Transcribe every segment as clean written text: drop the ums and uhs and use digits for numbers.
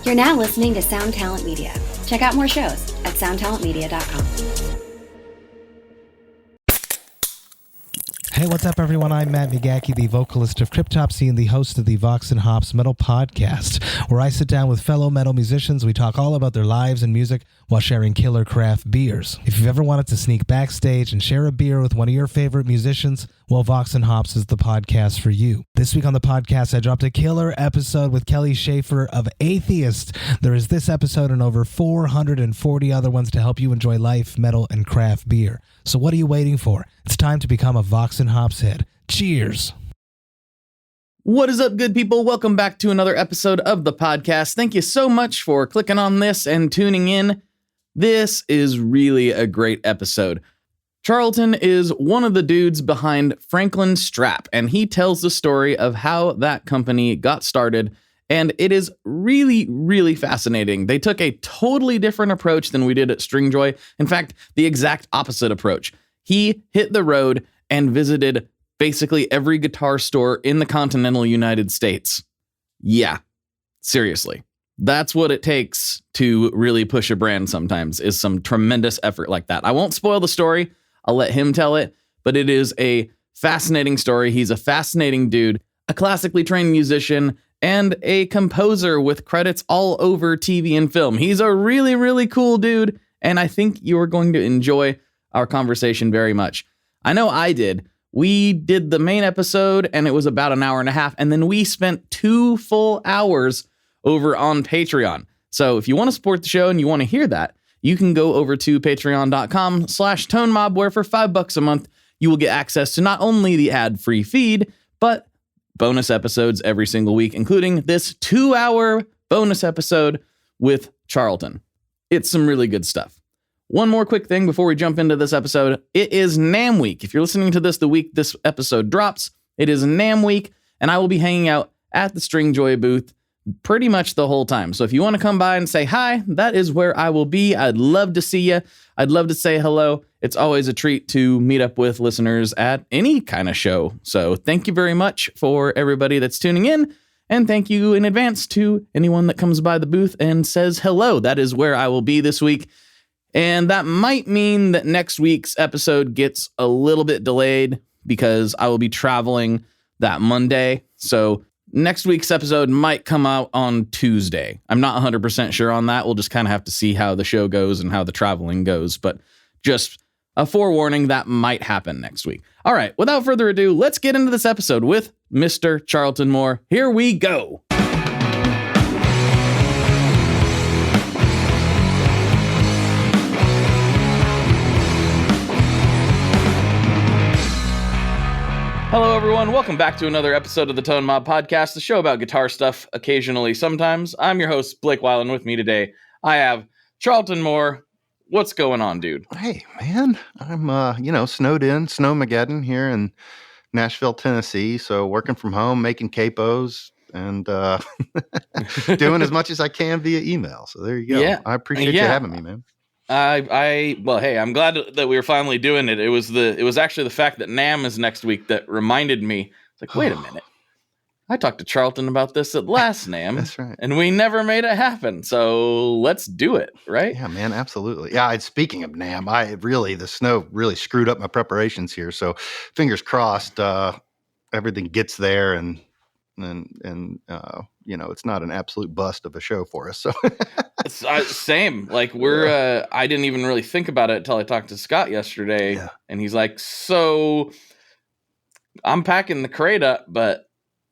You're now listening to Sound Talent Media. Check out more shows at soundtalentmedia.com. Hey, what's up, everyone? I'm Matt McGachy, the vocalist of Cryptopsy and the host of the Vox and Hops Metal Podcast, where I sit down with fellow metal musicians. We talk all about their lives and music while sharing killer craft beers. If you've ever wanted to sneak backstage and share a beer with one of your favorite musicians, well, Vox and Hops is the podcast for you. This week on the podcast, I dropped a killer episode with Kelly Schaefer of Atheist. There is this episode and over 440 other ones to help you enjoy life, metal, and craft beer. So what are you waiting for? It's time to become a Vox and Hops head. Cheers! What is up, good people? Welcome back to another episode of the podcast. Thank you so much for clicking on this and tuning in. This is really a great episode. Charlton is one of the dudes behind Franklin Strap, and he tells the story of how that company got started, and it is really, really fascinating. They took a totally different approach than we did at Stringjoy. In fact, the exact opposite approach. He hit the road and visited basically every guitar store in the continental United States. Yeah, seriously. That's what it takes to really push a brand sometimes, is some tremendous effort like that. I won't spoil the story. I'll let him tell it, but it is a fascinating story. He's a fascinating dude, a classically trained musician, and a composer with credits all over TV and film. He's a really, really cool dude, and I think you're going to enjoy our conversation very much. I know I did. We did the main episode, and it was about an hour and a half, and then we spent 2 full hours over on Patreon. So if you want to support the show and you want to hear that, you can go over to patreon.com/tonemob, where for $5 a month, you will get access to not only the ad-free feed, but bonus episodes every single week, including this 2-hour bonus episode with Charlton. It's some really good stuff. One more quick thing before we jump into this episode. It is NAMM Week. If you're listening to this the week this episode drops, it is NAMM Week, and I will be hanging out at the Stringjoy booth pretty much the whole time. So if you want to come by and say hi, that is where I will be. I'd love to see you. I'd love to say hello. It's always a treat to meet up with listeners at any kind of show. So thank you very much for everybody that's tuning in. And thank you in advance to anyone that comes by the booth and says hello. That is where I will be this week. And that might mean that next week's episode gets a little bit delayed because I will be traveling that Monday. So next week's episode might come out on Tuesday. I'm not 100% sure on that. We'll just kind of have to see how the show goes and how the traveling goes. But just a forewarning, that might happen next week. All right, without further ado, let's get into this episode with Mr. Charlton Moore. Here we go. Hello, everyone. Welcome back to another episode of the Tone Mob Podcast, the show about guitar stuff, occasionally, sometimes. I'm your host, Blake Weiland. With me today, I have Charlton Moore. What's going on, dude? Hey, man. I'm, snowed in, Snowmageddon here in Nashville, Tennessee. So working from home, making capos, and doing as much as I can via email. So there you go. Yeah. I appreciate you having me, man. Well, hey, I'm glad that we were finally doing it. It was actually the fact that NAMM is next week that reminded me. It's like, wait a minute. I talked to Charlton about this at last NAMM. That's right. And we never made it happen. So let's do it, right? Yeah, man, absolutely. Yeah, speaking of NAMM, the snow really screwed up my preparations here. So fingers crossed, everything gets there and it's not an absolute bust of a show for us. So same. Like I didn't even really think about it until I talked to Scott yesterday, and he's like, "So I'm packing the crate up, but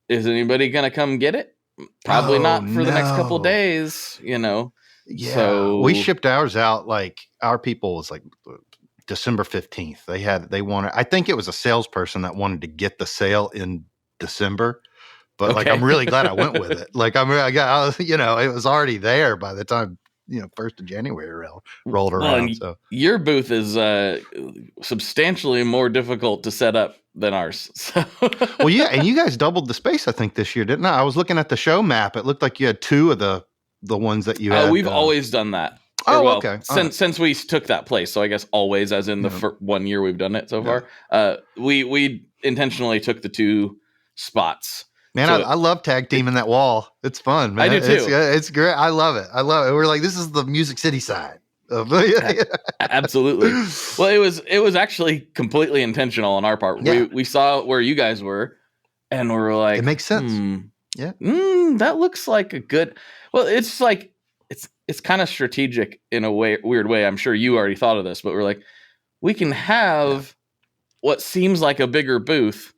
is anybody gonna come get it? Probably not for the next couple days, Yeah. So we shipped ours out. Like our people was like December 15th. I think it was a salesperson that wanted to get the sale in December. But I'm really glad I went with it. It was already there by the time, 1st of January rolled around. So your booth is substantially more difficult to set up than ours. So. Well, yeah. And you guys doubled the space, I think, this year, didn't I? I was looking at the show map. It looked like you had 2 of the ones that you had. We've always done that. Okay. Since we took that place. So I guess always, as in the 1 year we've done it so far. We intentionally took the 2 spots. Man, So, I love tag teaming that wall. It's fun, man. I do too. It's great. I love it. We're like, this is the Music City side of Absolutely. Well, it was actually completely intentional on our part. Yeah. We saw where you guys were, and we were like, it makes sense. Yeah. That looks like a good. Well, it's like it's kind of strategic in a weird way. I'm sure you already thought of this, but we're like, we can have what seems like a bigger booth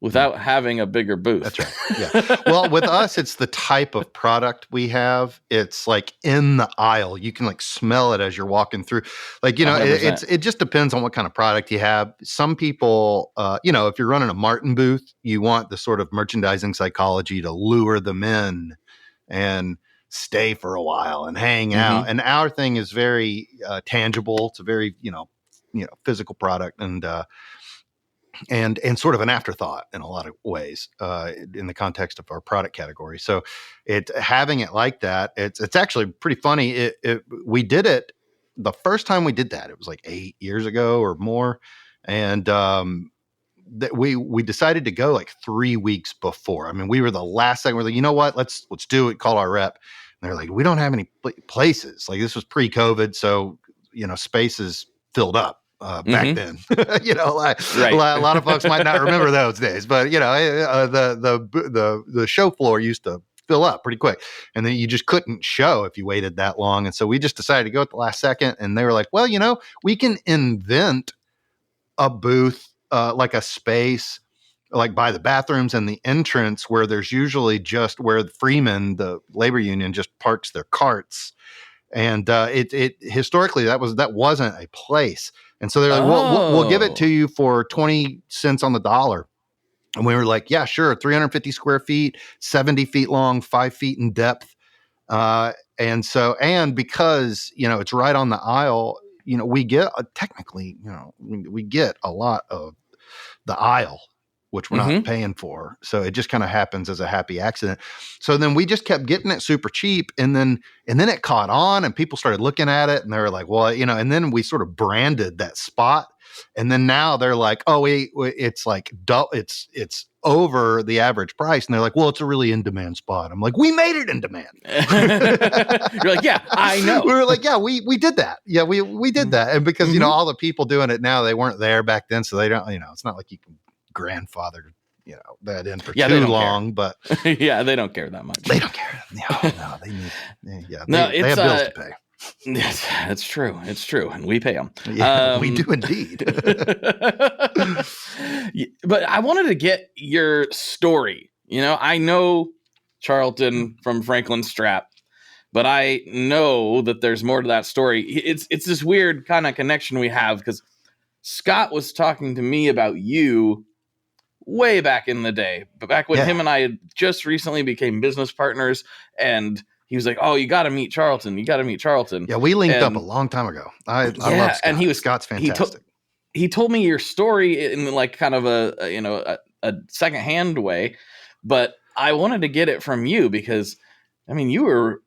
without having a bigger booth. That's right. Yeah. Well, with us, it's the type of product we have. It's like in the aisle. You can like smell it as you're walking through. Like, you know, it just depends on what kind of product you have. Some people, if you're running a Martin booth, you want the sort of merchandising psychology to lure them in and stay for a while and hang out. And our thing is very tangible. It's a very, physical product and sort of an afterthought in a lot of ways in the context of our product category. So having it like that, it's actually pretty funny. We did it the first time we did that. It was like 8 years ago or more. And we decided to go like 3 weeks before. I mean, we were the last thing. We're like, you know what, let's do it. Call our rep. And they're like, we don't have any places. Like this was pre-COVID. So, spaces filled up. Back then, a lot of folks might not remember those days, but the show floor used to fill up pretty quick, and then you just couldn't show if you waited that long. And so we just decided to go at the last second, and they were like, well, we can invent a booth, like a space, like by the bathrooms and the entrance where there's usually just where the Freeman, the labor union, just parks their carts. And it historically that wasn't a place. And so they're like, well, we'll give it to you for 20 cents on the dollar. And we were like, yeah, sure. 350 square feet, 70 feet long, 5 feet in depth. And because, it's right on the aisle, we get we get a lot of the aisle, which we're not paying for. So it just kind of happens as a happy accident. So then we just kept getting it super cheap. And then it caught on and people started looking at it and they were like, well, and then we sort of branded that spot. And then now they're like, oh, it's like, it's over the average price. And they're like, well, it's a really in demand spot. I'm like, we made it in demand. You're like, yeah, I know. We were like, yeah, we did that. Yeah, we did that. And because, all the people doing it now, they weren't there back then. So they don't, it's not like you can grandfather that in for too long, but yeah, they don't care that much. They don't care. No, they need. They have bills to pay. Yes, it's true. It's true, and we pay them. Yeah, we do indeed. But I wanted to get your story. I know Charlton from Franklin Strap, but I know that there's more to that story. It's this weird kind of connection we have because Scott was talking to me about you way back in the day, but back when him and I had just recently became business partners, and he was like, "Oh, you got to meet Charlton. You got to meet Charlton." Yeah, we linked up a long time ago. I love Scott. And Scott's fantastic. He told me your story in like kind of a secondhand way, but I wanted to get it from you because, I mean, you were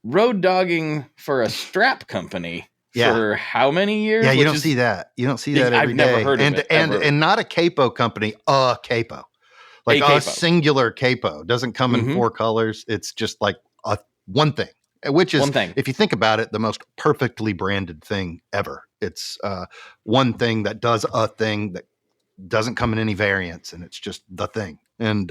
road dogging for a strap company. For how many years? Yeah, you don't see that. You don't see that every day. I've never heard of it. And not a capo company, a capo. Like a singular capo. Doesn't come in 4 colors. It's just like one thing, which is, one thing. If you think about it, the most perfectly branded thing ever. It's one thing that does a thing that doesn't come in any variants, and it's just the thing. And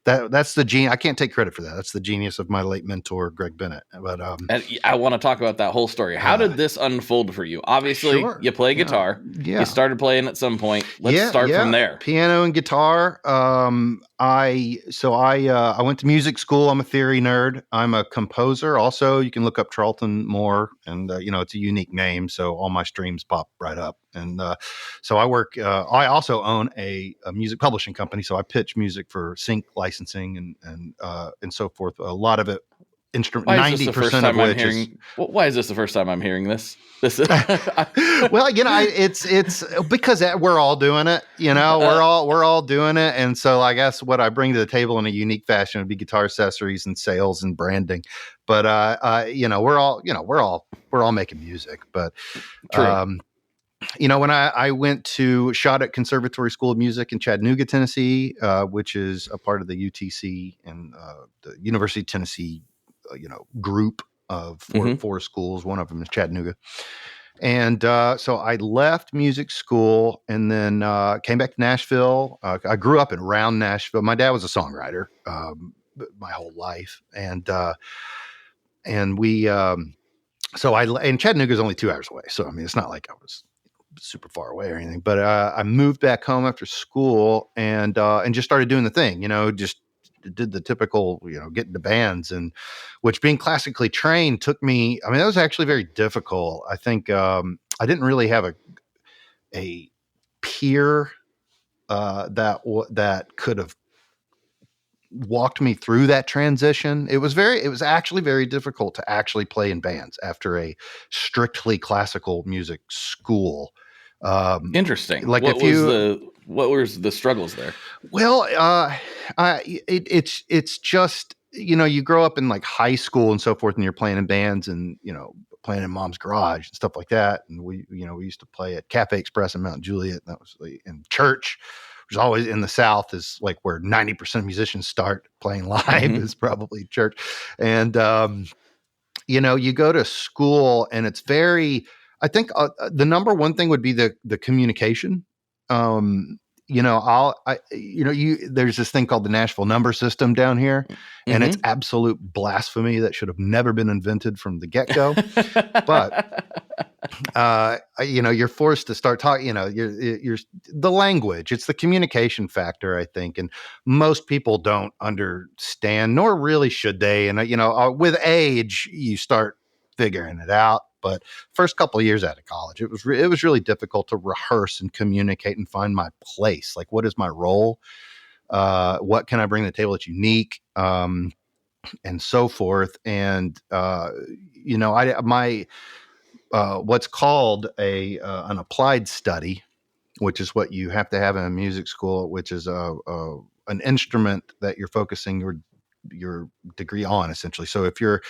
that's the genius. I can't take credit for that. That's the genius of my late mentor, Greg Bennett. But and I want to talk about that whole story. How did this unfold for you? Obviously, you play guitar. Yeah. You started playing at some point. Let's start from there. Piano and guitar. I went to music school. I'm a theory nerd. I'm a composer. Also, you can look up Charlton Moore, and it's a unique name, so all my streams pop right up. And so I work. I also own a music publishing company, so I pitch music for sync licensing and so forth. A lot of it, 90% of which is. Why is this the first time I'm hearing this? Well, it's because we're all doing it. We're all doing it, and so I guess what I bring to the table in a unique fashion would be guitar accessories and sales and branding. But we're all making music. But true. when I went to shot at Conservatory School of Music in Chattanooga, Tennessee, which is a part of the UTC and the University of Tennessee, group of four schools. One of them is Chattanooga. And so I left music school and then came back to Nashville. I grew up around Nashville. My dad was a songwriter my whole life. And we, and Chattanooga is only 2 hours away. So, I mean, it's not like I was super far away or anything, but I moved back home after school and just started doing the thing, just did the typical, get into bands, and which, being classically trained, took me, I mean, that was actually very difficult. I think I didn't really have a peer that could have walked me through that transition. It was actually very difficult to actually play in bands after a strictly classical music school. Interesting. Like, what was the struggles there? Well, it's just, you grow up in like high school and so forth, and you're playing in bands and, playing in mom's garage and stuff like that. And we used to play at Cafe Express in Mount Juliet. And that was in church, which is always in the South, is like where 90% of musicians start playing live is probably church. And, you go to school and it's very, I think the number one thing would be the communication. There's this thing called the Nashville number system down here, and it's absolute blasphemy that should have never been invented from the get-go. But you're forced to start talking. You're the language. It's the communication factor, I think, and most people don't understand, nor really should they. And with age, you start figuring it out. But first couple of years out of college, it was really difficult to rehearse and communicate and find my place. Like, what is my role? What can I bring to the table that's unique? And so forth. And what's called an applied study, which is what you have to have in a music school, which is an instrument that you're focusing your degree on, essentially. So if you're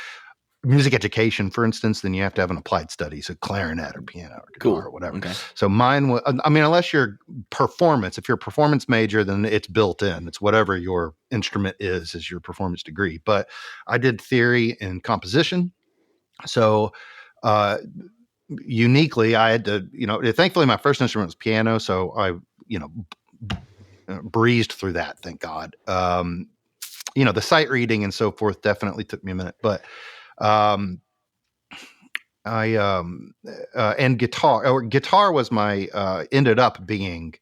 music education, for instance, then you have to have an applied study, so clarinet or piano or guitar or whatever. Okay. So mine was, unless you're if you're a performance major, then it's built in. It's whatever your instrument is your performance degree. But I did theory and composition. So uniquely, I had to, thankfully my first instrument was piano. So I, breezed through that, thank God. The sight reading and so forth definitely took me a minute, but and guitar was ended up being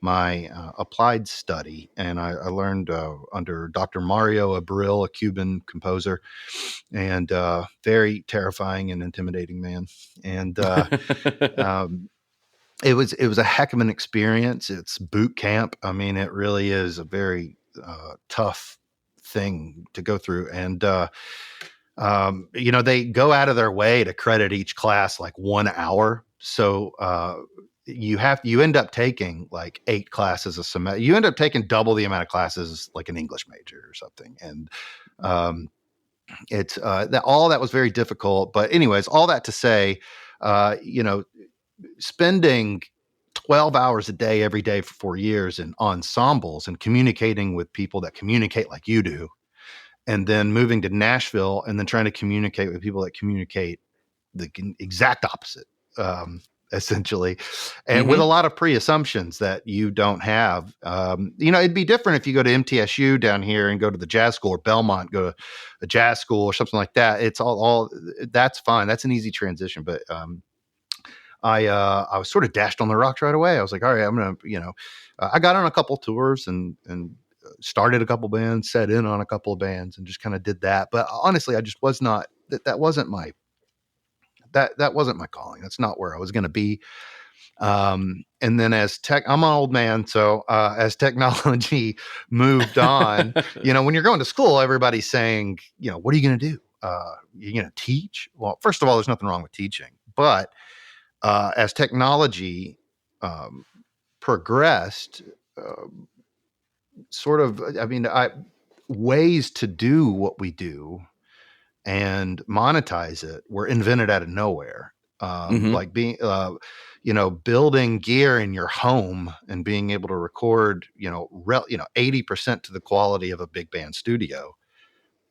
my applied study. And I learned under Dr. Mario Abril, a Cuban composer, and very terrifying and intimidating man. And it was a heck of an experience. It's boot camp. I mean, it really is a very tough thing to go through. And they go out of their way to credit each class like 1 hour. So you end up taking like 8 classes a semester. You end up taking double the amount of classes like an English major or something. And it's all that was very difficult. But anyways, all that to say, spending 12 hours a day every day for 4 years in ensembles and communicating with people that communicate like you do, and then moving to Nashville and then trying to communicate with people that communicate the exact opposite, essentially, and with a lot of pre-assumptions that you don't have. It'd be different if you go to MTSU down here and go to the jazz school, or Belmont, go to a jazz school or something like that. It's all that's fine. That's an easy transition. But I was sort of dashed on the rocks right away. I was like, all right, I'm going to, I got on a couple tours and started a couple bands, set in on a couple of bands, and just kind of did that. But honestly, I just was not, that wasn't my calling. That's not where I was going to be. And then I'm an old man. So, as technology moved on, when you're going to school, everybody's saying, what are you going to do? You're going to teach? Well, first of all, there's nothing wrong with teaching, but, as technology, progressed, ways to do what we do and monetize it were invented out of nowhere. like being, building gear in your home and being able to record, 80% to the quality of a big band studio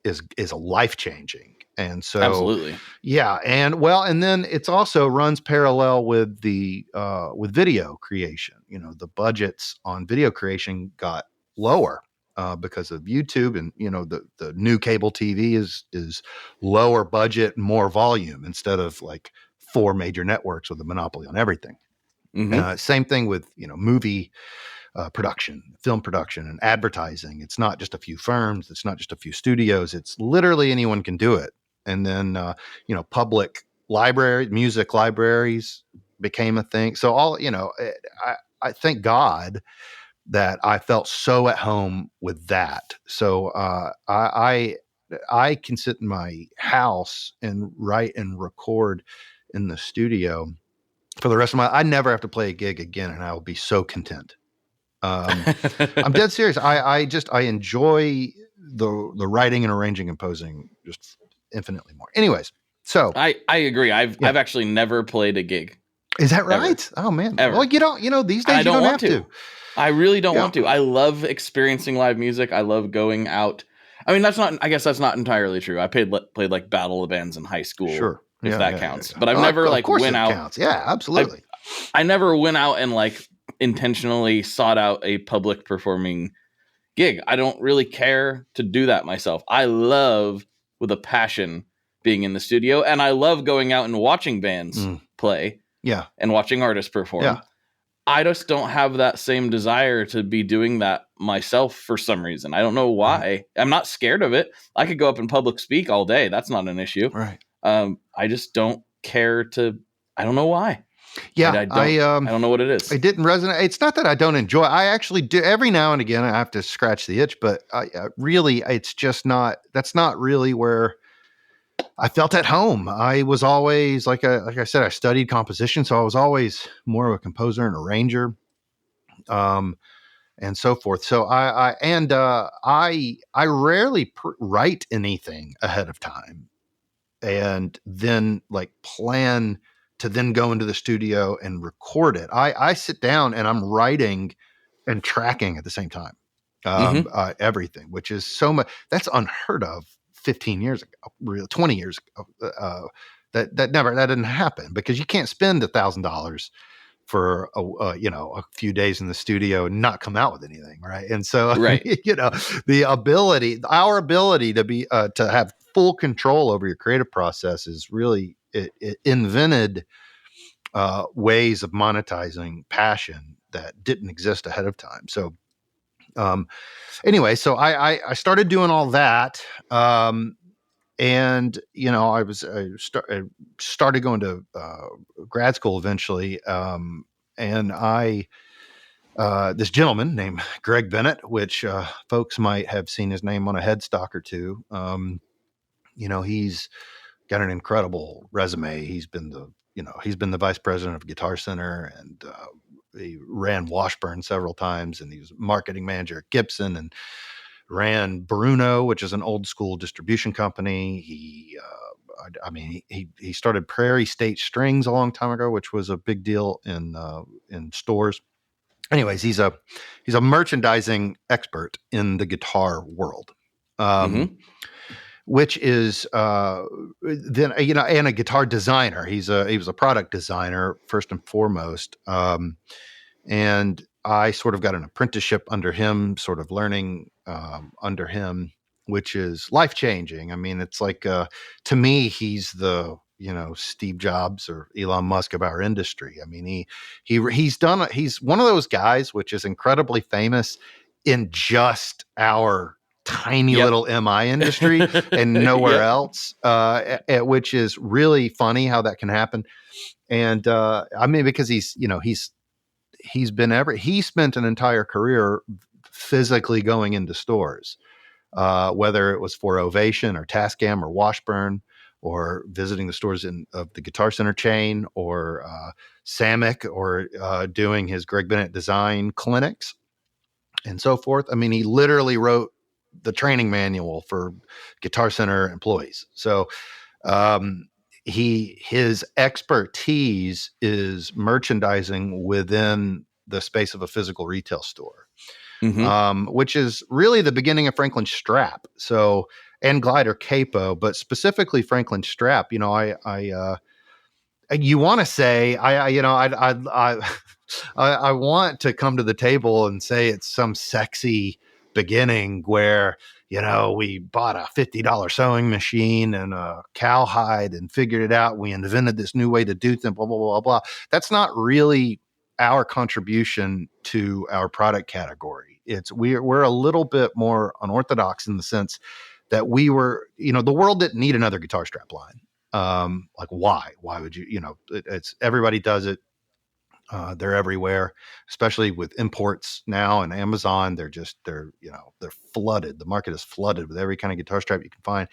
is a life-changing. And so, absolutely. Yeah. And then it's also runs parallel with with video creation. The budgets on video creation got lower because of YouTube, and the new cable TV is lower budget, more volume, instead of like 4 major networks with a monopoly on everything. Same thing with movie production, film production, and advertising. It's not just a few firms. It's not just a few studios. It's literally anyone can do it. And then, public music libraries became a thing. So I thank God that I felt so at home with that. So I can sit in my house and write and record in the studio for the rest of I never have to play a gig again, and I will be so content. I'm dead serious. I enjoy the writing and arranging and composing just infinitely more. Anyways, so I agree. I've actually never played a gig. Is that right? Ever. Oh man. Ever. Well, these days you don't have to. I really don't want to. I love experiencing live music. I love going out. I mean, I guess that's not entirely true. I played like battle of bands in high school.Ure. If that counts. But I've never went out. Counts. Yeah, absolutely. I never went out and intentionally sought out a public performing gig. I don't really care to do that myself. I love, with a passion, being in the studio, and I love going out and watching bands play. Yeah. And watching artists perform. Yeah. I just don't have that same desire to be doing that myself for some reason. I don't know why. I'm not scared of it. I could go up and public speak all day. That's not an issue. Right. I just don't care to. I don't know why. Yeah, I don't know what it is. It didn't resonate. It's not that I don't enjoy. I actually do. Every now and again, I have to scratch the itch, but really, it's just not. That's not really where I felt at home. I was always like I said, I studied composition, so I was always more of a composer and arranger, and so forth. So I rarely write anything ahead of time, and then plan to then go into the studio and record it. I sit down and I'm writing and tracking at the same time, everything, which is so much. That's unheard of 15 years ago, 20 years ago. That didn't happen, because you can't spend $1,000 for a few days in the studio and not come out with anything, right? And so, right. our ability to be to have full control over your creative process is really it invented ways of monetizing passion that didn't exist ahead of time. So anyway, so I started doing all that. And I started going to grad school eventually. And this gentleman named Greg Bennett, which folks might have seen his name on a headstock or two. He's got an incredible resume. He's been the vice president of Guitar Center, and he ran Washburn several times, and he was marketing manager at Gibson, and ran Bruno, which is an old school distribution company. He started Prairie State Strings a long time ago, which was a big deal in stores. Anyways, he's a merchandising expert in the guitar world. Which is then and a guitar designer. He was a product designer first and foremost, and I sort of got an apprenticeship under him, sort of learning under him, which is life changing. I mean, it's like to me, he's the Steve Jobs or Elon Musk of our industry. I mean, he's one of those guys which is incredibly famous in just our tiny little MI industry and nowhere else, which is really funny how that can happen. And because he spent an entire career physically going into stores, whether it was for Ovation or Tascam or Washburn, or visiting the stores of the Guitar Center chain, or Samick, or doing his Greg Bennett design clinics and so forth. I mean, he literally wrote the training manual for Guitar Center employees. So his expertise is merchandising within the space of a physical retail store, which is really the beginning of Franklin Strap. So, and Glider Capo, but specifically Franklin Strap. You know, you want to say I want to come to the table and say it's some sexy beginning where, you know, we bought a $50 sewing machine and a cowhide and figured it out. We invented this new way to do things, blah, blah, blah, blah. That's not really our contribution to our product category. We're a little bit more unorthodox in the sense that we were, you know, the world didn't need another guitar strap line. Like why would you, you know, it's everybody does it. They're everywhere, especially with imports now and Amazon. They're flooded. The market is flooded with every kind of guitar strap you can find.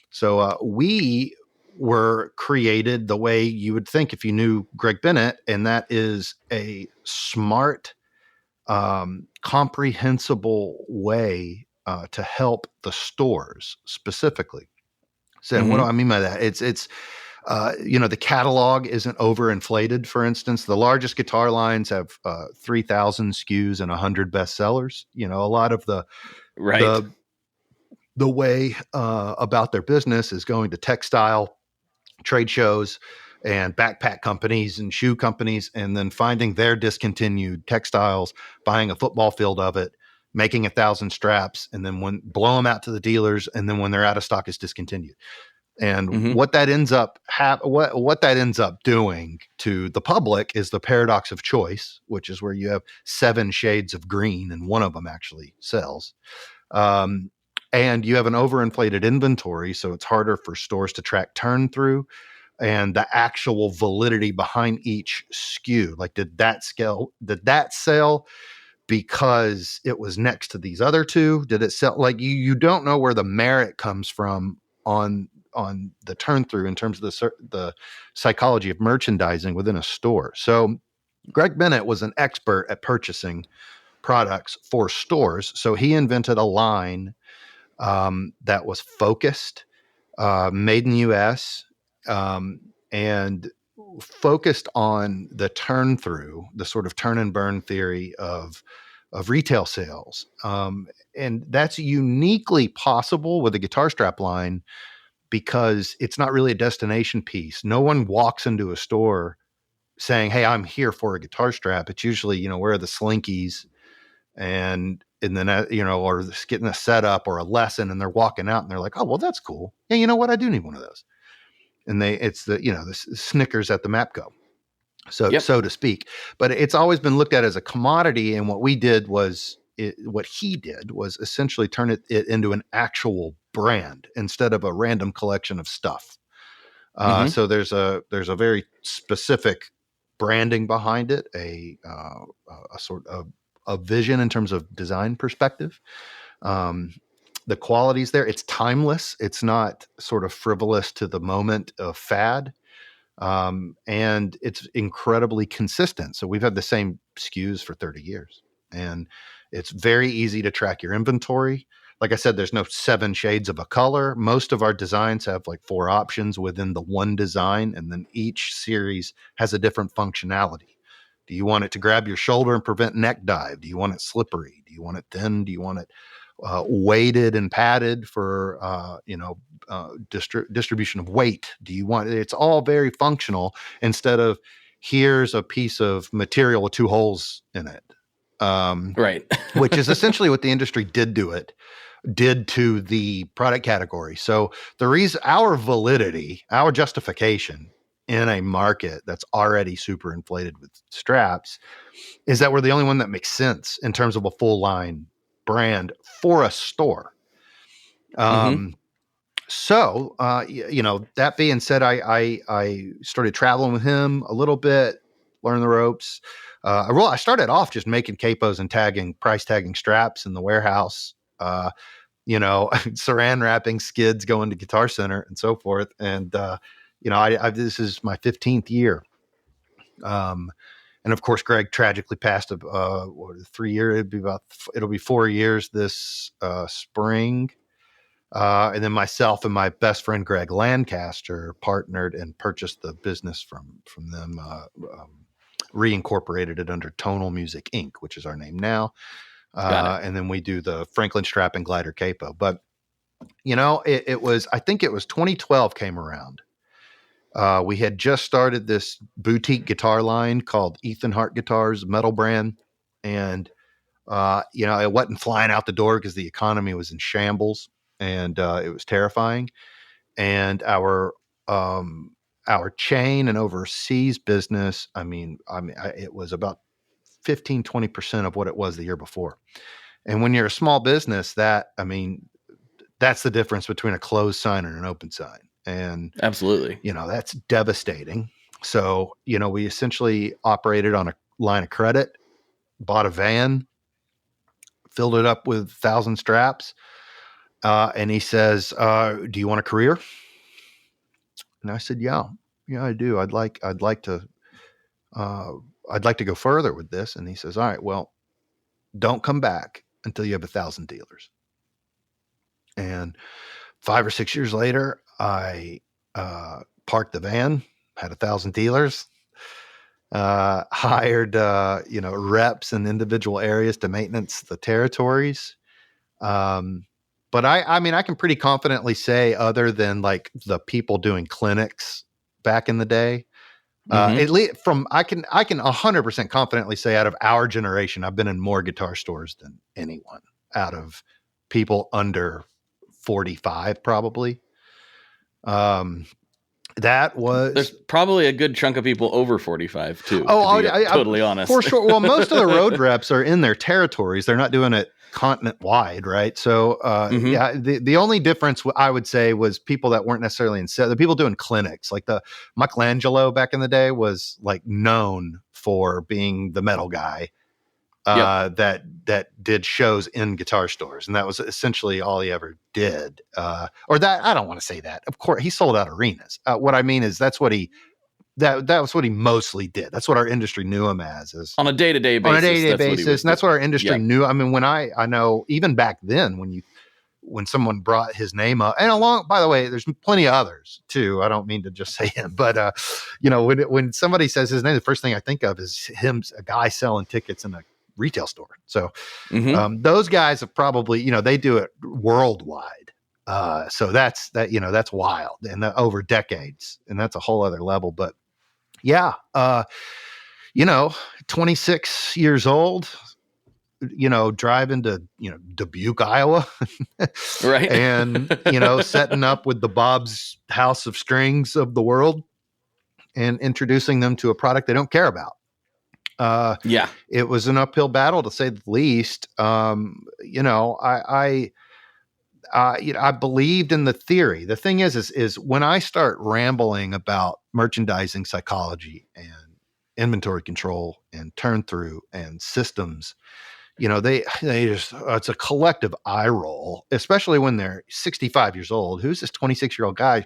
So we were created the way you would think if you knew Greg Bennett, and that is a smart, comprehensible way to help the stores specifically. So what do I mean by that? It's you know, the catalog isn't overinflated. For instance, the largest guitar lines have 3,000 SKUs and 100 bestsellers. You know, a lot of the way about their business is going to textile trade shows and backpack companies and shoe companies, and then finding their discontinued textiles, buying a football field of it, making 1,000 straps, and then blow them out to the dealers, and then when they're out of stock, it's discontinued. And what that ends up what that ends up doing to the public is the paradox of choice, which is where you have 7 shades of green and one of them actually sells. And you have an overinflated inventory, so it's harder for stores to track turn through and the actual validity behind each SKU. Like, did that sell because it was next to these other two? Did it sell? Like, you don't know where the merit comes from on the turn through in terms of the psychology of merchandising within a store. So Greg Bennett was an expert at purchasing products for stores. So he invented a line that was focused, made in the US, and focused on the turn through, the sort of turn and burn theory of retail sales. And that's uniquely possible with a guitar strap line, because it's not really a destination piece. No one walks into a store saying, "Hey, I'm here for a guitar strap." It's usually, you know, where are the slinkies, and then, you know, or just getting a setup or a lesson, and they're walking out and they're like, "Oh, well, that's cool. Yeah, you know what? I do need one of those." And it's the, you know, the Snickers at the Mapco, so to speak. But it's always been looked at as a commodity. And what he did was essentially turn it into an actual brand instead of a random collection of stuff. So there's a very specific branding behind it, a sort of a vision in terms of design perspective. The quality's there. It's timeless. It's not sort of frivolous to the moment of fad. And it's incredibly consistent. So we've had the same SKUs for 30 years, and it's very easy to track your inventory. Like I said, there's no 7 shades of a color. Most of our designs have like 4 options within the one design, and then each series has a different functionality. Do you want it to grab your shoulder and prevent neck dive? Do you want it slippery? Do you want it thin? Do you want it weighted and padded for distribution of weight? Do you want it's all very functional instead of here's a piece of material with 2 holes in it. Which is essentially what the industry did to the product category. So the reason our validity, our justification in a market that's already super inflated with straps is that we're the only one that makes sense in terms of a full line brand for a store. So, you know, that being said, I started traveling with him a little bit, learn the ropes. I started off just making capos and price tagging straps in the warehouse, you know, saran wrapping skids going to Guitar Center and so forth. And, you know, this is my 15th year. And of course, Greg tragically passed 3 years. It'll be 4 years this spring. And then myself and my best friend Greg Lancaster partnered and purchased the business from them, reincorporated it under Tonal Music Inc., which is our name now. And then we do the Franklin Strap Glider Capo. But I think it was 2012 came around. We had just started this boutique guitar line called Ethan Hart Guitars, metal brand, and it wasn't flying out the door because the economy was in shambles. And it was terrifying. And our chain and overseas business, it was about 15-20% of what it was the year before. And when you're a small business, that's the difference between a closed sign and an open sign. And absolutely, that's devastating. So, we essentially operated on a line of credit, bought a van, filled it up with 1,000 straps. And he says, do you want a career? And I said, yeah, I do. I'd like to go further with this. And he says, all right, well, don't come back until you have 1,000 dealers. And 5 or 6 years later, I parked the van, had 1,000 dealers, hired, reps in individual areas to maintenance the territories. But I can pretty confidently say, other than like the people doing clinics back in the day, at least I can 100% confidently say, out of our generation, I've been in more guitar stores than anyone out of people under 45, probably. There's probably a good chunk of people over 45 too. Oh, to be totally honest. For sure. Well, most of the road reps are in their territories. They're not doing it continent wide, right? So, the only difference I would say was people that weren't necessarily the people doing clinics, like the Michelangelo back in the day was like known for being the metal guy that did shows in guitar stores, and that was essentially all he ever did. Or that, I don't want to say that. Of course, he sold out arenas. What I mean is that's what he. That was what he mostly did. That's what our industry knew him as on a day-to-day basis. And that's what our industry knew. I mean, when I know even back then when someone brought his name up, and by the way, there's plenty of others too. I don't mean to just say him, but when somebody says his name, the first thing I think of is him, a guy selling tickets in a retail store. So those guys have probably, they do it worldwide. So that's wild, and over decades, and that's a whole other level. But 26 years old, driving to, Dubuque, Iowa, right. And, setting up with the Bob's House of Strings of the world and introducing them to a product they don't care about. It was an uphill battle, to say the least. I believed in the theory. The thing is when I start rambling about merchandising psychology and inventory control and turn through and systems, they just, it's a collective eye roll, especially when they're 65 years old. Who's this 26-year-old guy,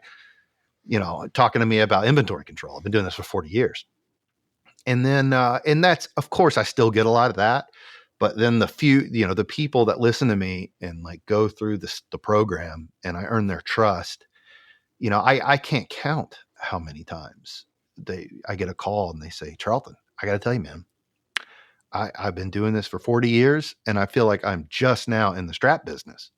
talking to me about inventory control? I've been doing this for 40 years. And then, and that's, of course, I still get a lot of that. But then the few, the people that listen to me and like go through the program and I earn their trust, I can't count how many times I get a call and they say, Charlton, I got to tell you, man, I've been doing this for 40 years and I feel like I'm just now in the strap business,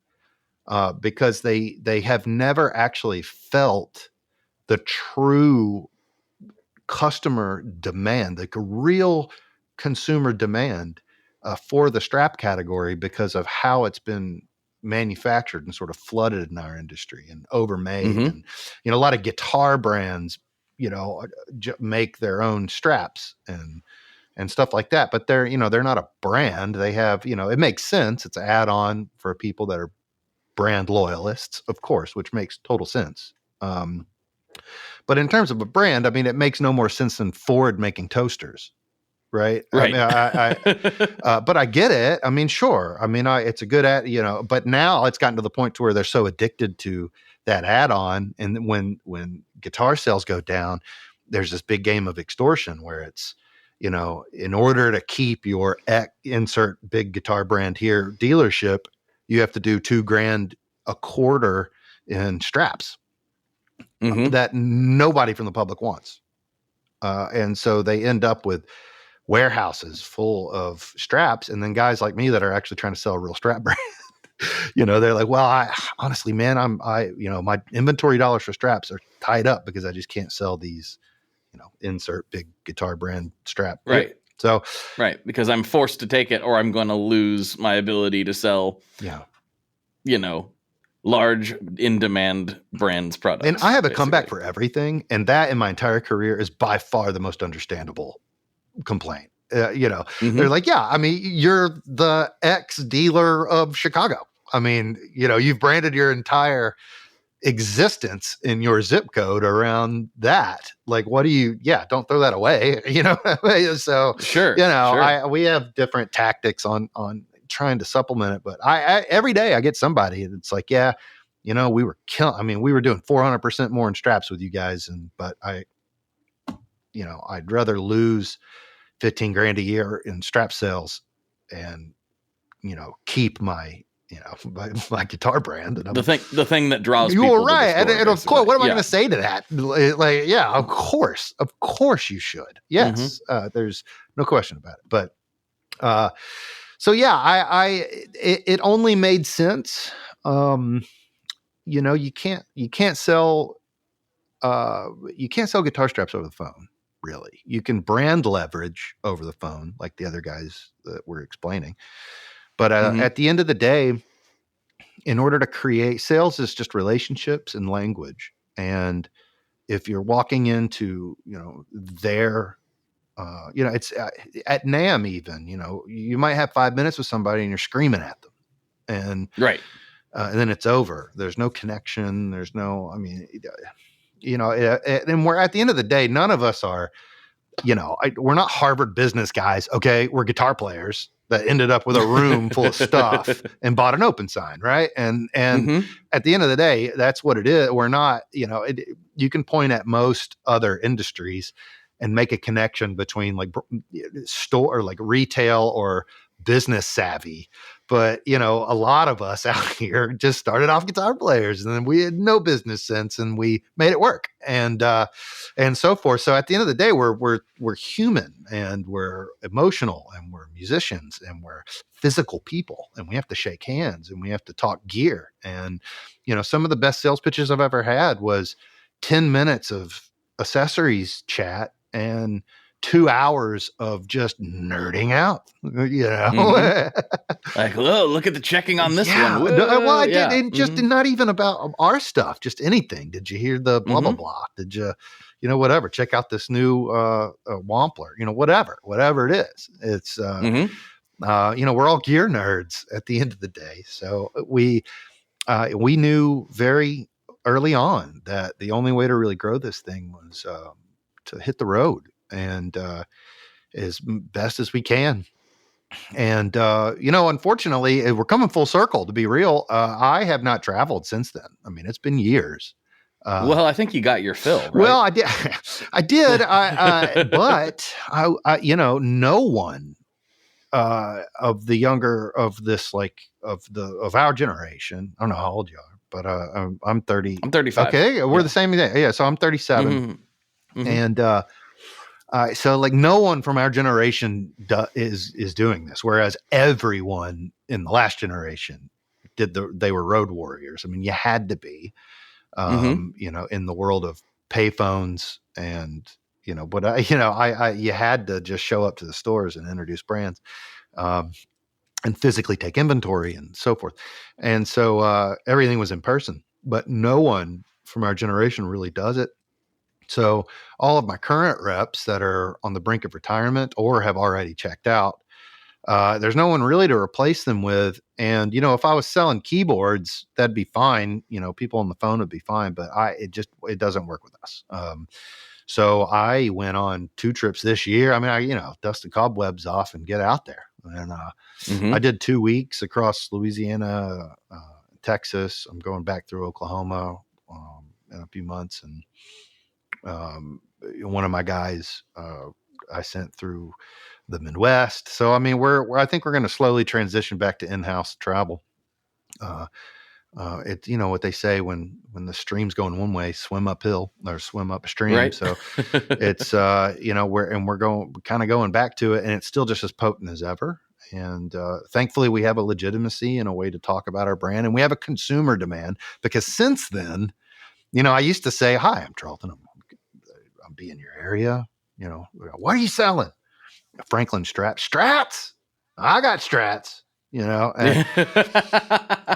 because they have never actually felt the true customer demand, like a real consumer demand for the strap category, because of how it's been manufactured and sort of flooded in our industry and overmade. And, a lot of guitar brands, make their own straps and stuff like that, but they're not a brand. They have, it makes sense. It's an add-on for people that are brand loyalists, of course, which makes total sense. But in terms of a brand, it makes no more sense than Ford making toasters. Right. But I get it. Sure. It's a good but now it's gotten to the point to where they're so addicted to that add-on. And when guitar sales go down, there's this big game of extortion where it's, in order to keep your insert big guitar brand here dealership, you have to do $2,000 a quarter in straps Mm-hmm. that nobody from the public wants. And so they end up with warehouses full of straps. And then guys like me that are actually trying to sell a real strap brand, they're like, well, honestly, man, my inventory dollars for straps are tied up because I just can't sell these, insert big guitar brand strap. Right. So, right. Because I'm forced to take it or I'm going to lose my ability to sell, large in demand brands products. And I have a comeback for everything. And that in my entire career is by far the most understandable complaint. They're like, yeah, I mean, you're the ex-dealer of Chicago. I mean, you've branded your entire existence in your zip code around that. Like, what do you, don't throw that away, So, sure. We have different tactics on trying to supplement it. But I every day I get somebody and it's like, we were we were doing 400% more in straps with you guys. But I'd rather lose 15 grand a year in strap sales and, keep my, my guitar brand. And the thing that draws people. You're right. To the store, and of course, what am I yeah. going to say to that? Like, of course you should. Yes. There's no question about it. But, so it only made sense. You can't sell guitar straps over the phone. Really, you can brand leverage over the phone like the other guys that we're explaining. But at the end of the day, in order to create sales is just relationships and language. And if you're walking into, their, it's at NAMM even, you might have 5 minutes with somebody and you're screaming at them and right. And then it's over. There's no connection. There's no, and we're at the end of the day, none of us are, we're not Harvard business guys. Okay. We're guitar players that ended up with a room full of stuff and bought an open sign. Right. And at the end of the day, that's what it is. We're not, you can point at most other industries and make a connection between like store or like retail or business savvy. But, a lot of us out here just started off guitar players and then we had no business sense and we made it work and so forth. So at the end of the day, we're human and we're emotional and we're musicians and we're physical people and we have to shake hands and we have to talk gear. And, some of the best sales pitches I've ever had was 10 minutes of accessories chat and 2 hours of just nerding out, Like, whoa, look at the checking on this one. Whoa, well, I did. It just not even about our stuff, just anything. Did you hear the blah, blah, blah? Did you, whatever, check out this new Wampler, whatever it is. It's, we're all gear nerds at the end of the day. So we knew very early on that the only way to really grow this thing was to hit the road and as best as we can. And, unfortunately, we're coming full circle, to be real. I have not traveled since then. I mean, it's been years. Well, I think you got your fill, right? Well, I did. But no one of the younger of this, of our generation. I don't know how old you are, but I'm 30. I'm 35. Okay, we're the same age. Yeah, so I'm 37, and so no one from our generation is doing this, whereas everyone in the last generation they were road warriors. I mean, you had to be, in the world of payphones and, but you had to just show up to the stores and introduce brands, and physically take inventory and so forth. And so, everything was in person, but no one from our generation really does it. So all of my current reps that are on the brink of retirement or have already checked out, there's no one really to replace them with. And, if I was selling keyboards, that'd be fine. People on the phone would be fine, but it doesn't work with us. So I went on 2 trips this year. I mean, dust the cobwebs off and get out there. And I did 2 weeks across Louisiana, Texas. I'm going back through Oklahoma in a few months. And one of my guys I sent through the Midwest. So I mean, I think we're going to slowly transition back to in-house travel. It's what they say when the stream's going one way, swim uphill or swim upstream. Right. So it's we're kind of going back to it, and it's still just as potent as ever. And thankfully, we have a legitimacy and a way to talk about our brand, and we have a consumer demand, because since then, I used to say, "Hi, I'm Charlton. I'll be in your area. What are you selling? Franklin Strats. I got Strats."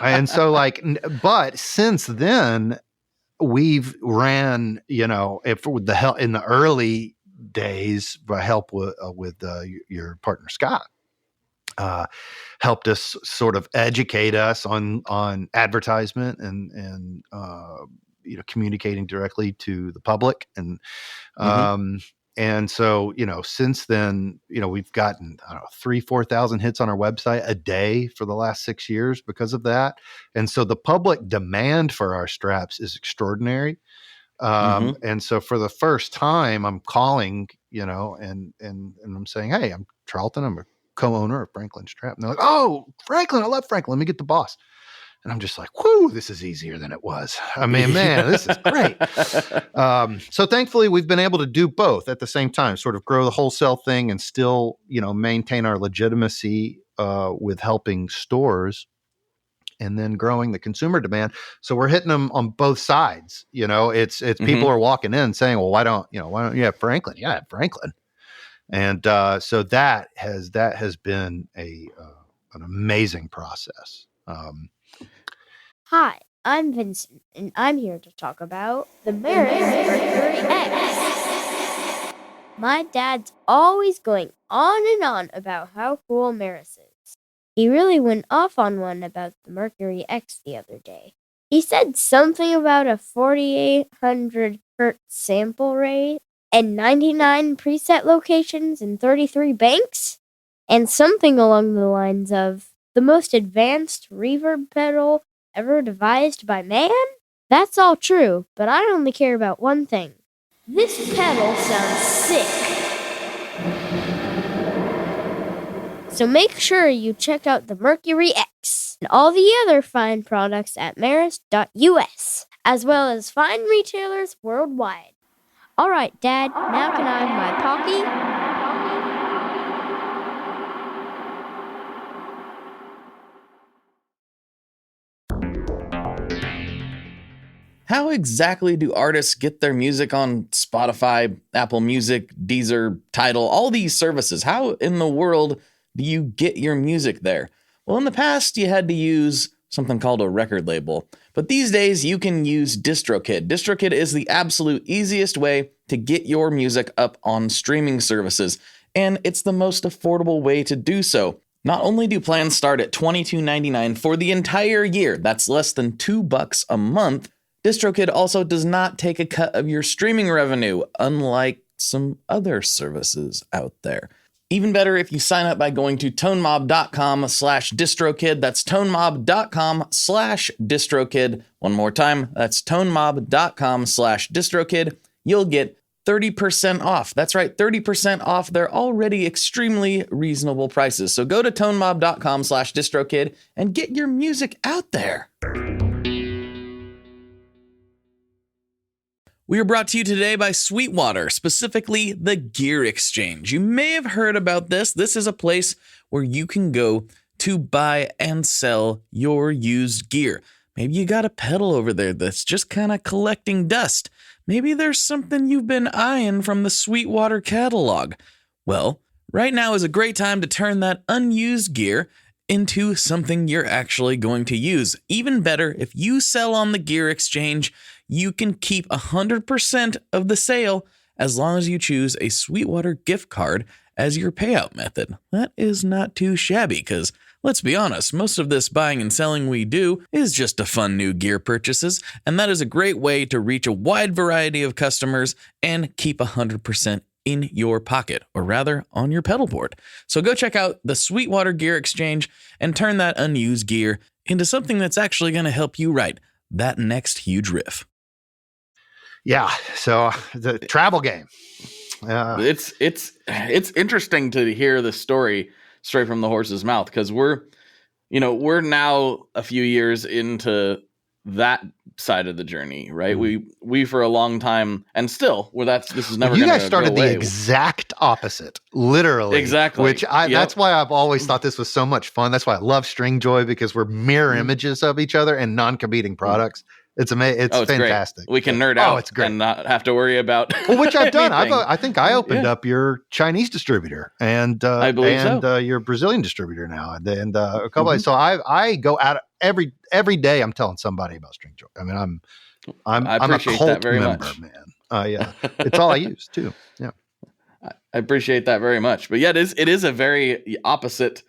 And so but since then we've ran, if with the help in the early days, by help with your partner, Scott, helped us sort of educate us on advertisement and communicating directly to the public. And, and so, since then, we've gotten, 4,000 hits on our website a day for the last 6 years because of that. And so the public demand for our straps is extraordinary. And so for the first time, I'm calling, and I'm saying, "Hey, I'm Charlton. I'm a co-owner of Franklin Strap." And they're like, "Oh, Franklin, I love Franklin. Let me get the boss." And I'm just like, "Whoo, this is easier than it was. I mean, man, this is great." So thankfully, we've been able to do both at the same time, sort of grow the wholesale thing and still, maintain our legitimacy with helping stores, and then growing the consumer demand. So we're hitting them on both sides. It's people are walking in saying, "Well, why don't you have Franklin?" Yeah, I have Franklin. And so that has been an amazing process. Hi, I'm Vincent, and I'm here to talk about the Maris Mercury X. My dad's always going on and on about how cool Maris is. He really went off on one about the Mercury X the other day. He said something about a 4,800 hertz sample rate and 99 preset locations in 33 banks, and something along the lines of the most advanced reverb pedal ever devised by man? That's all true, but I only care about one thing. This pedal sounds sick. So make sure you check out the Mercury X and all the other fine products at maris.us, as well as fine retailers worldwide. All right, Dad, now can I have my Pocky? How exactly do artists get their music on Spotify, Apple Music, Deezer, Tidal, all these services? How in the world do you get your music there? Well, in the past, you had to use something called a record label. But these days, you can use DistroKid. DistroKid is the absolute easiest way to get your music up on streaming services. And it's the most affordable way to do so. Not only do plans start at $22.99 for the entire year, that's less than $2 a month, DistroKid also does not take a cut of your streaming revenue, unlike some other services out there. Even better if you sign up by going to tonemob.com/distrokid. That's tonemob.com/distrokid. One more time, that's tonemob.com/distrokid. You'll get 30% off. That's right, 30% off their already extremely reasonable prices. So go to tonemob.com/distrokid and get your music out there. We are brought to you today by Sweetwater, specifically the Gear Exchange. You may have heard about this. This is a place where you can go to buy and sell your used gear. Maybe you got a pedal over there that's just kind of collecting dust. Maybe there's something you've been eyeing from the Sweetwater catalog. Well, right now is a great time to turn that unused gear into something you're actually going to use. Even better, if you sell on the Gear Exchange, you can keep 100% of the sale as long as you choose a Sweetwater gift card as your payout method. That is not too shabby because, let's be honest, most of this buying and selling we do is just to fund new gear purchases, and that is a great way to reach a wide variety of customers and keep 100% in your pocket, or rather on your pedal board. So go check out the Sweetwater Gear Exchange and turn that unused gear into something that's actually going to help you write that next huge riff. Yeah, so the travel game. It's interesting to hear the story straight from the horse's mouth, because we're now a few years into that side of the journey, right? We for a long time, and still, this is never. You gonna guys started go away. the exact opposite, literally. Exactly. Which that's why I've always thought this was so much fun. That's why I love String Joy, because we're mirror images of each other and non-competing products. It's amazing. It's fantastic. Great. We can nerd out. Oh, it's great. And not have to worry about. Well, which I've done. I think I opened up your Chinese distributor and I believe your Brazilian distributor now, and a couple. So I go out every day. I'm telling somebody about String Joy. I mean, I'm a cult member, man. Yeah, it's all I use too. Yeah, I appreciate that very much. But yeah, it is a very opposite.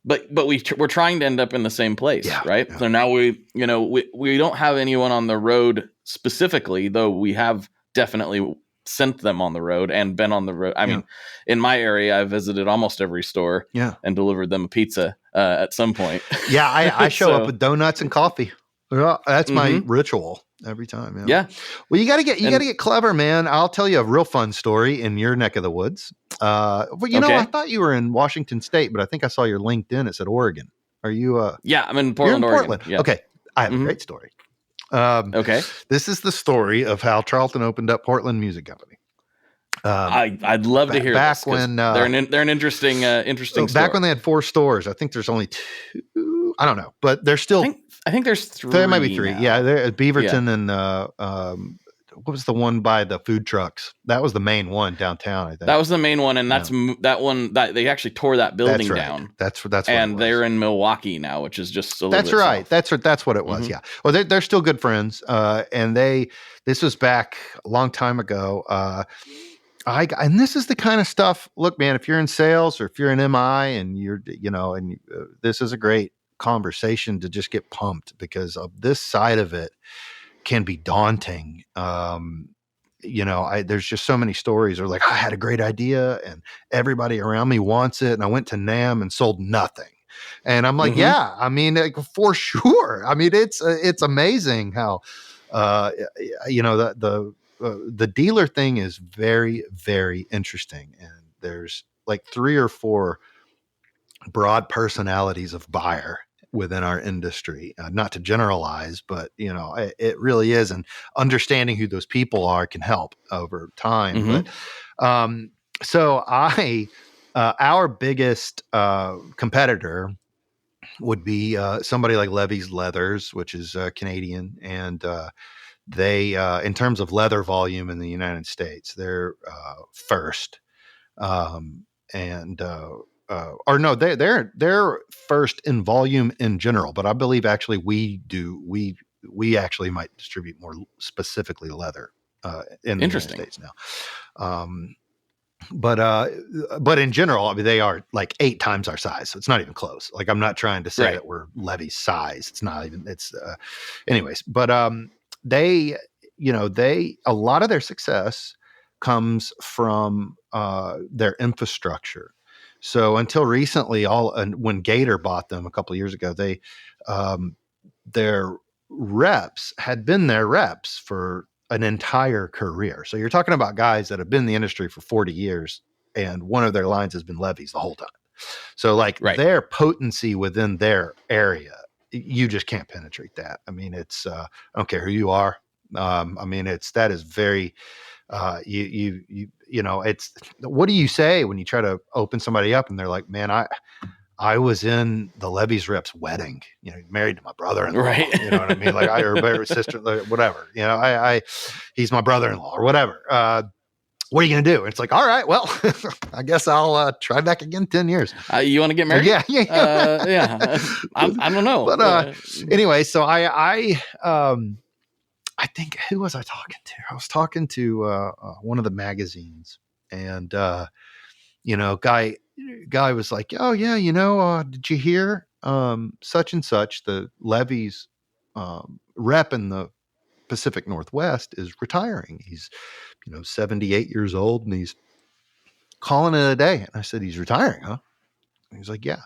But we're trying to end up in the same place, right? Yeah. So now we don't have anyone on the road specifically, though we have definitely sent them on the road and been on the road. I mean, in my area, I visited almost every store and delivered them a pizza at some point. Yeah, I show up with donuts and coffee. That's my ritual every time. Yeah. Well, you got to get clever, man. I'll tell you a real fun story in your neck of the woods. Well, I thought you were in Washington State, but I think I saw your LinkedIn. It said Oregon. Are you? Yeah, I'm in Portland, Oregon. Yeah. Okay, I have a great story. Okay, this is the story of how Charlton opened up Portland Music Company. I'd love to hear back this, when they're an interesting story. Back when they had 4 stores. I think there's only 2. I don't know, but there's still. I think there's 3. There might be 3. Now. Yeah, there at Beaverton and what was the one by the food trucks? That was the main one downtown, I think. That was the main one, and that's that one that they actually tore that building down. That's and they're in Milwaukee now, which is just a little bit right. south. That's what it was. Yeah. Well, they're still good friends, and this was back a long time ago. And this is the kind of stuff. Look, man, if you're in sales or if you're in MI and you're this is a great conversation to just get pumped, because of this side of it can be daunting. There's just so many stories are like, I had a great idea and everybody around me wants it. And I went to NAM and sold nothing. And I'm like, yeah, I mean, like, for sure. I mean, it's amazing how, the dealer thing is very, very interesting. And there's like 3 or 4 broad personalities of buyer within our industry, not to generalize, but it really is. And understanding who those people are can help over time. But so our biggest competitor would be somebody like Levy's Leathers, which is Canadian, and they, in terms of leather volume in the United States, they're first. They're first in volume in general, but I believe actually we actually might distribute more specifically leather in the United States now. But in general, I mean, they are like 8 times our size, so it's not even close. Like, I'm not trying to say that we're Levy's size. It's not even. It's anyways. But they a lot of their success comes from their infrastructure. So until recently, when Gator bought them a couple of years ago, their reps had been their reps for an entire career. So you're talking about guys that have been in the industry for 40 years, and one of their lines has been Levy's the whole time. So their potency within their area, you just can't penetrate that. I mean, it's I don't care who you are. That is very. It's, what do you say when you try to open somebody up and they're like, man, I was in the Levy's rep's wedding, married to my brother-in-law, right? You know what I mean? Like, or sister, whatever, he's my brother-in-law or whatever. What are you going to do? And it's like, all right, well, I guess I'll try back again 10 years. You want to get married? Yeah. I don't know. But anyway, so I think, who was I talking to? I was talking to one of the magazines, and guy was like, oh yeah, did you hear such and such, the Levy's rep in the Pacific Northwest is retiring. He's 78 years old, and he's calling it a day. And I said, he's retiring, huh? And he's like, yeah.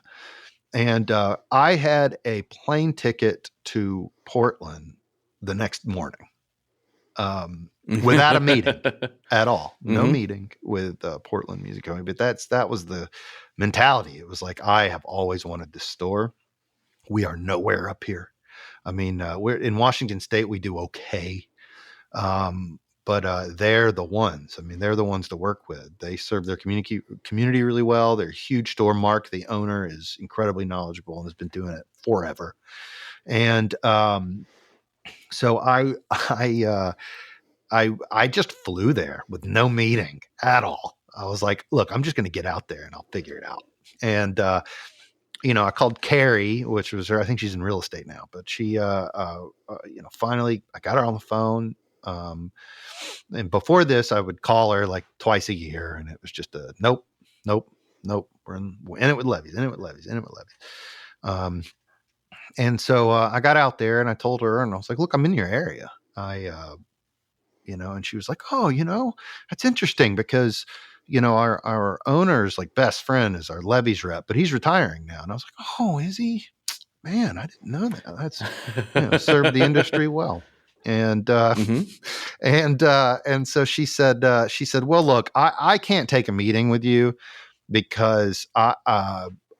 And I had a plane ticket to Portland the next morning, without a meeting at all. No meeting with Portland Music Company. But that was the mentality. It was like, I have always wanted this store. We are nowhere up here. I mean, we're in Washington State, we do okay. But they're the ones. I mean, they're the ones to work with. They serve their community really well. They're a huge store. Mark, the owner, is incredibly knowledgeable and has been doing it forever. And so I just flew there with no meeting at all. I was like, look, I'm just going to get out there and I'll figure it out. And I called Carrie, which was her. I think she's in real estate now, but she, finally I got her on the phone. And before this, I would call her like twice a year, and it was just a nope. We're in it with levies. And so I got out there and I told her, and I was like, look, I'm in your area. And she was like, oh, that's interesting because, our owner's like best friend is our levies rep, but he's retiring now. And I was like, oh, is he? Man, I didn't know that. That's, served the industry well. And, and so she said, well, look, I can't take a meeting with you because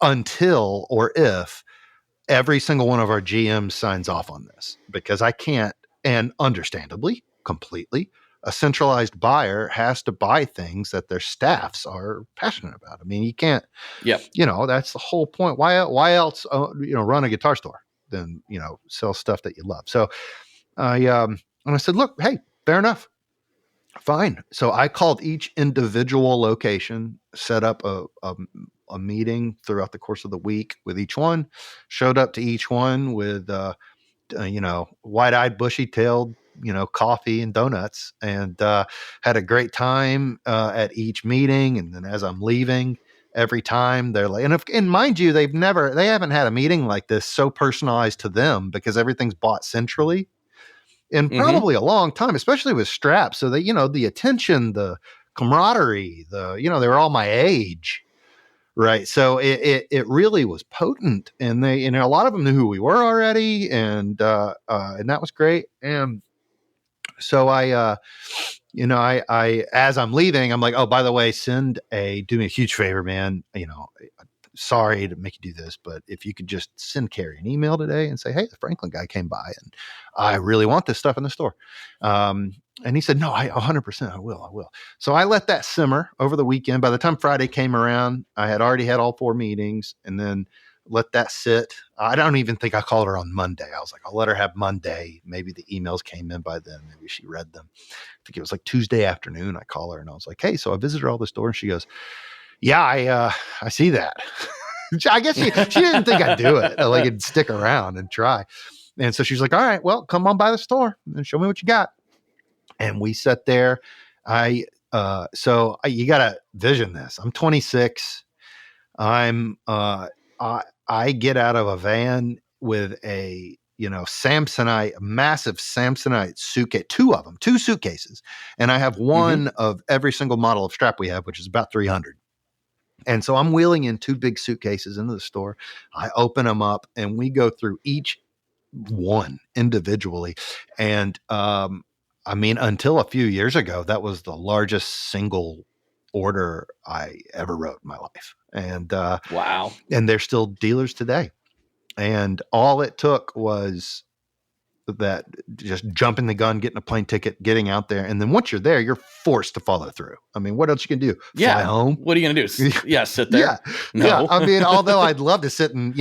until or if every single one of our GMs signs off on this, because I can't, and understandably, completely, a centralized buyer has to buy things that their staffs are passionate about. I mean, you can't, that's the whole point. Why else, run a guitar store than, sell stuff that you love. So and I said, look, hey, fair enough. Fine. So I called each individual location, set up a meeting throughout the course of the week with each one, showed up to each one with, wide-eyed, bushy-tailed, coffee and donuts, and had a great time at each meeting. And then as I'm leaving, every time they're like, and mind you, they haven't had a meeting like this so personalized to them because everything's bought centrally in probably a long time, especially with straps. So that, the attention, the camaraderie, they were all my age. Right. So it really was potent, and they, a lot of them knew who we were already. And that was great. And so I as I'm leaving, I'm like, oh, by the way, do me a huge favor, man. Sorry to make you do this, but if you could just send Carrie an email today and say, hey, the Franklin guy came by and I really want this stuff in the store. And he said, no, 100%, I will. So I let that simmer over the weekend. By the time Friday came around, I had already had all 4 meetings, and then let that sit. I don't even think I called her on Monday. I was like, I'll let her have Monday. Maybe the emails came in by then. Maybe she read them. I think it was like Tuesday afternoon. I call her and I was like, hey, so I visited all the store, and she goes, yeah, I see that. I guess she didn't think I'd do it. Like, I'd stick around and try. And so she's like, all right, well, come on by the store and show me what you got. And we sat there. You got to vision this. I'm 26. I get out of a van with a, massive Samsonite suitcase, 2 of them, 2 suitcases. And I have one of every single model of strap we have, which is about 300. And so I'm wheeling in 2 big suitcases into the store. I open them up and we go through each one individually. And, until a few years ago, that was the largest single order I ever wrote in my life. And, wow. And they're still dealers today. And all it took was that, just jumping the gun, getting a plane ticket, getting out there. And then once you're there, you're forced to follow through. I mean, what else you can do? Fly home? What are you going to do? Yeah. Sit there. No. Yeah. I mean, although I'd love to sit and,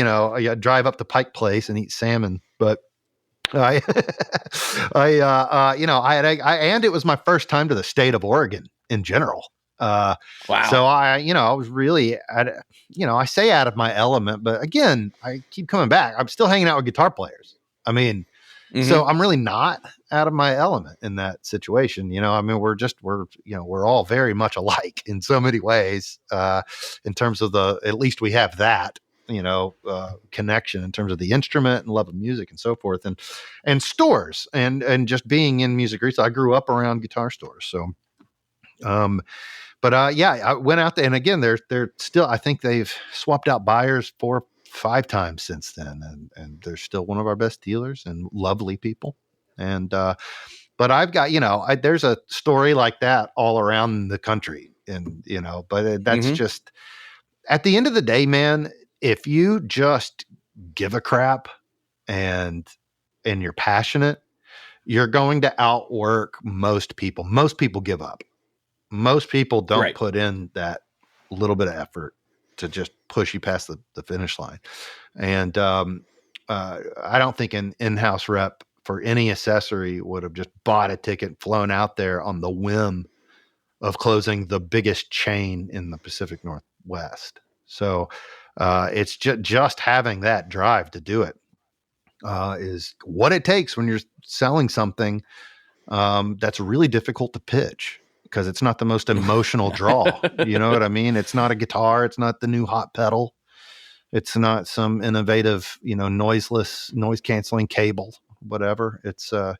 drive up to Pike Place and eat salmon, but and it was my first time to the state of Oregon in general. Wow. So I was really, I say out of my element, but again, I keep coming back. I'm still hanging out with guitar players. I mean, so I'm really not out of my element in that situation. We're all very much alike in so many ways, in terms of at least we have that, connection in terms of the instrument and love of music and so forth, and stores and just being in music retail. I grew up around guitar stores. So, I went out there, and again, they're still, I think they've swapped out buyers 4 or 5 times since then. And they're still one of our best dealers and lovely people. And, but I've got, there's a story like that all around the country, and, but that's just, at the end of the day, man, if you just give a crap and and you're passionate, you're going to outwork most people. Most people give up. Most people don't put in that little bit of effort to just push you past the finish line. And I don't think an in-house rep for any accessory would have just bought a ticket, flown out there on the whim of closing the biggest chain in the Pacific Northwest. So it's just having that drive to do it is what it takes when you're selling something that's really difficult to pitch, because it's not the most emotional draw. You know what I mean? It's not a guitar. It's not the new hot pedal. It's not some innovative, noiseless, noise canceling cable, whatever. It's a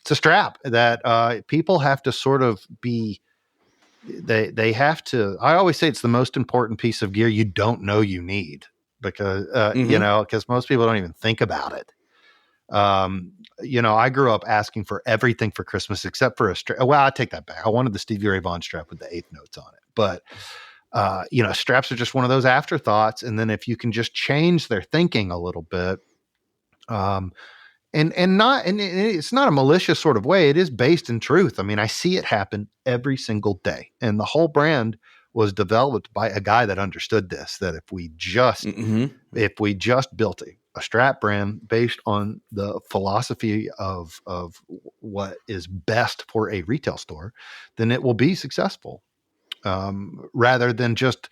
strap that people have to sort of be. They have to. I always say it's the most important piece of gear you don't know you need, because because most people don't even think about it. I grew up asking for everything for Christmas except for a strap. Well, I take that back. I wanted the Stevie Ray Vaughan strap with the 8th notes on it, but straps are just one of those afterthoughts. And then if you can just change their thinking a little bit, and it's not a malicious sort of way. It is based in truth. I mean, I see it happen every single day, and the whole brand was developed by a guy that understood this, that if we just built a strap brand based on the philosophy of what is best for a retail store, then it will be successful, rather than just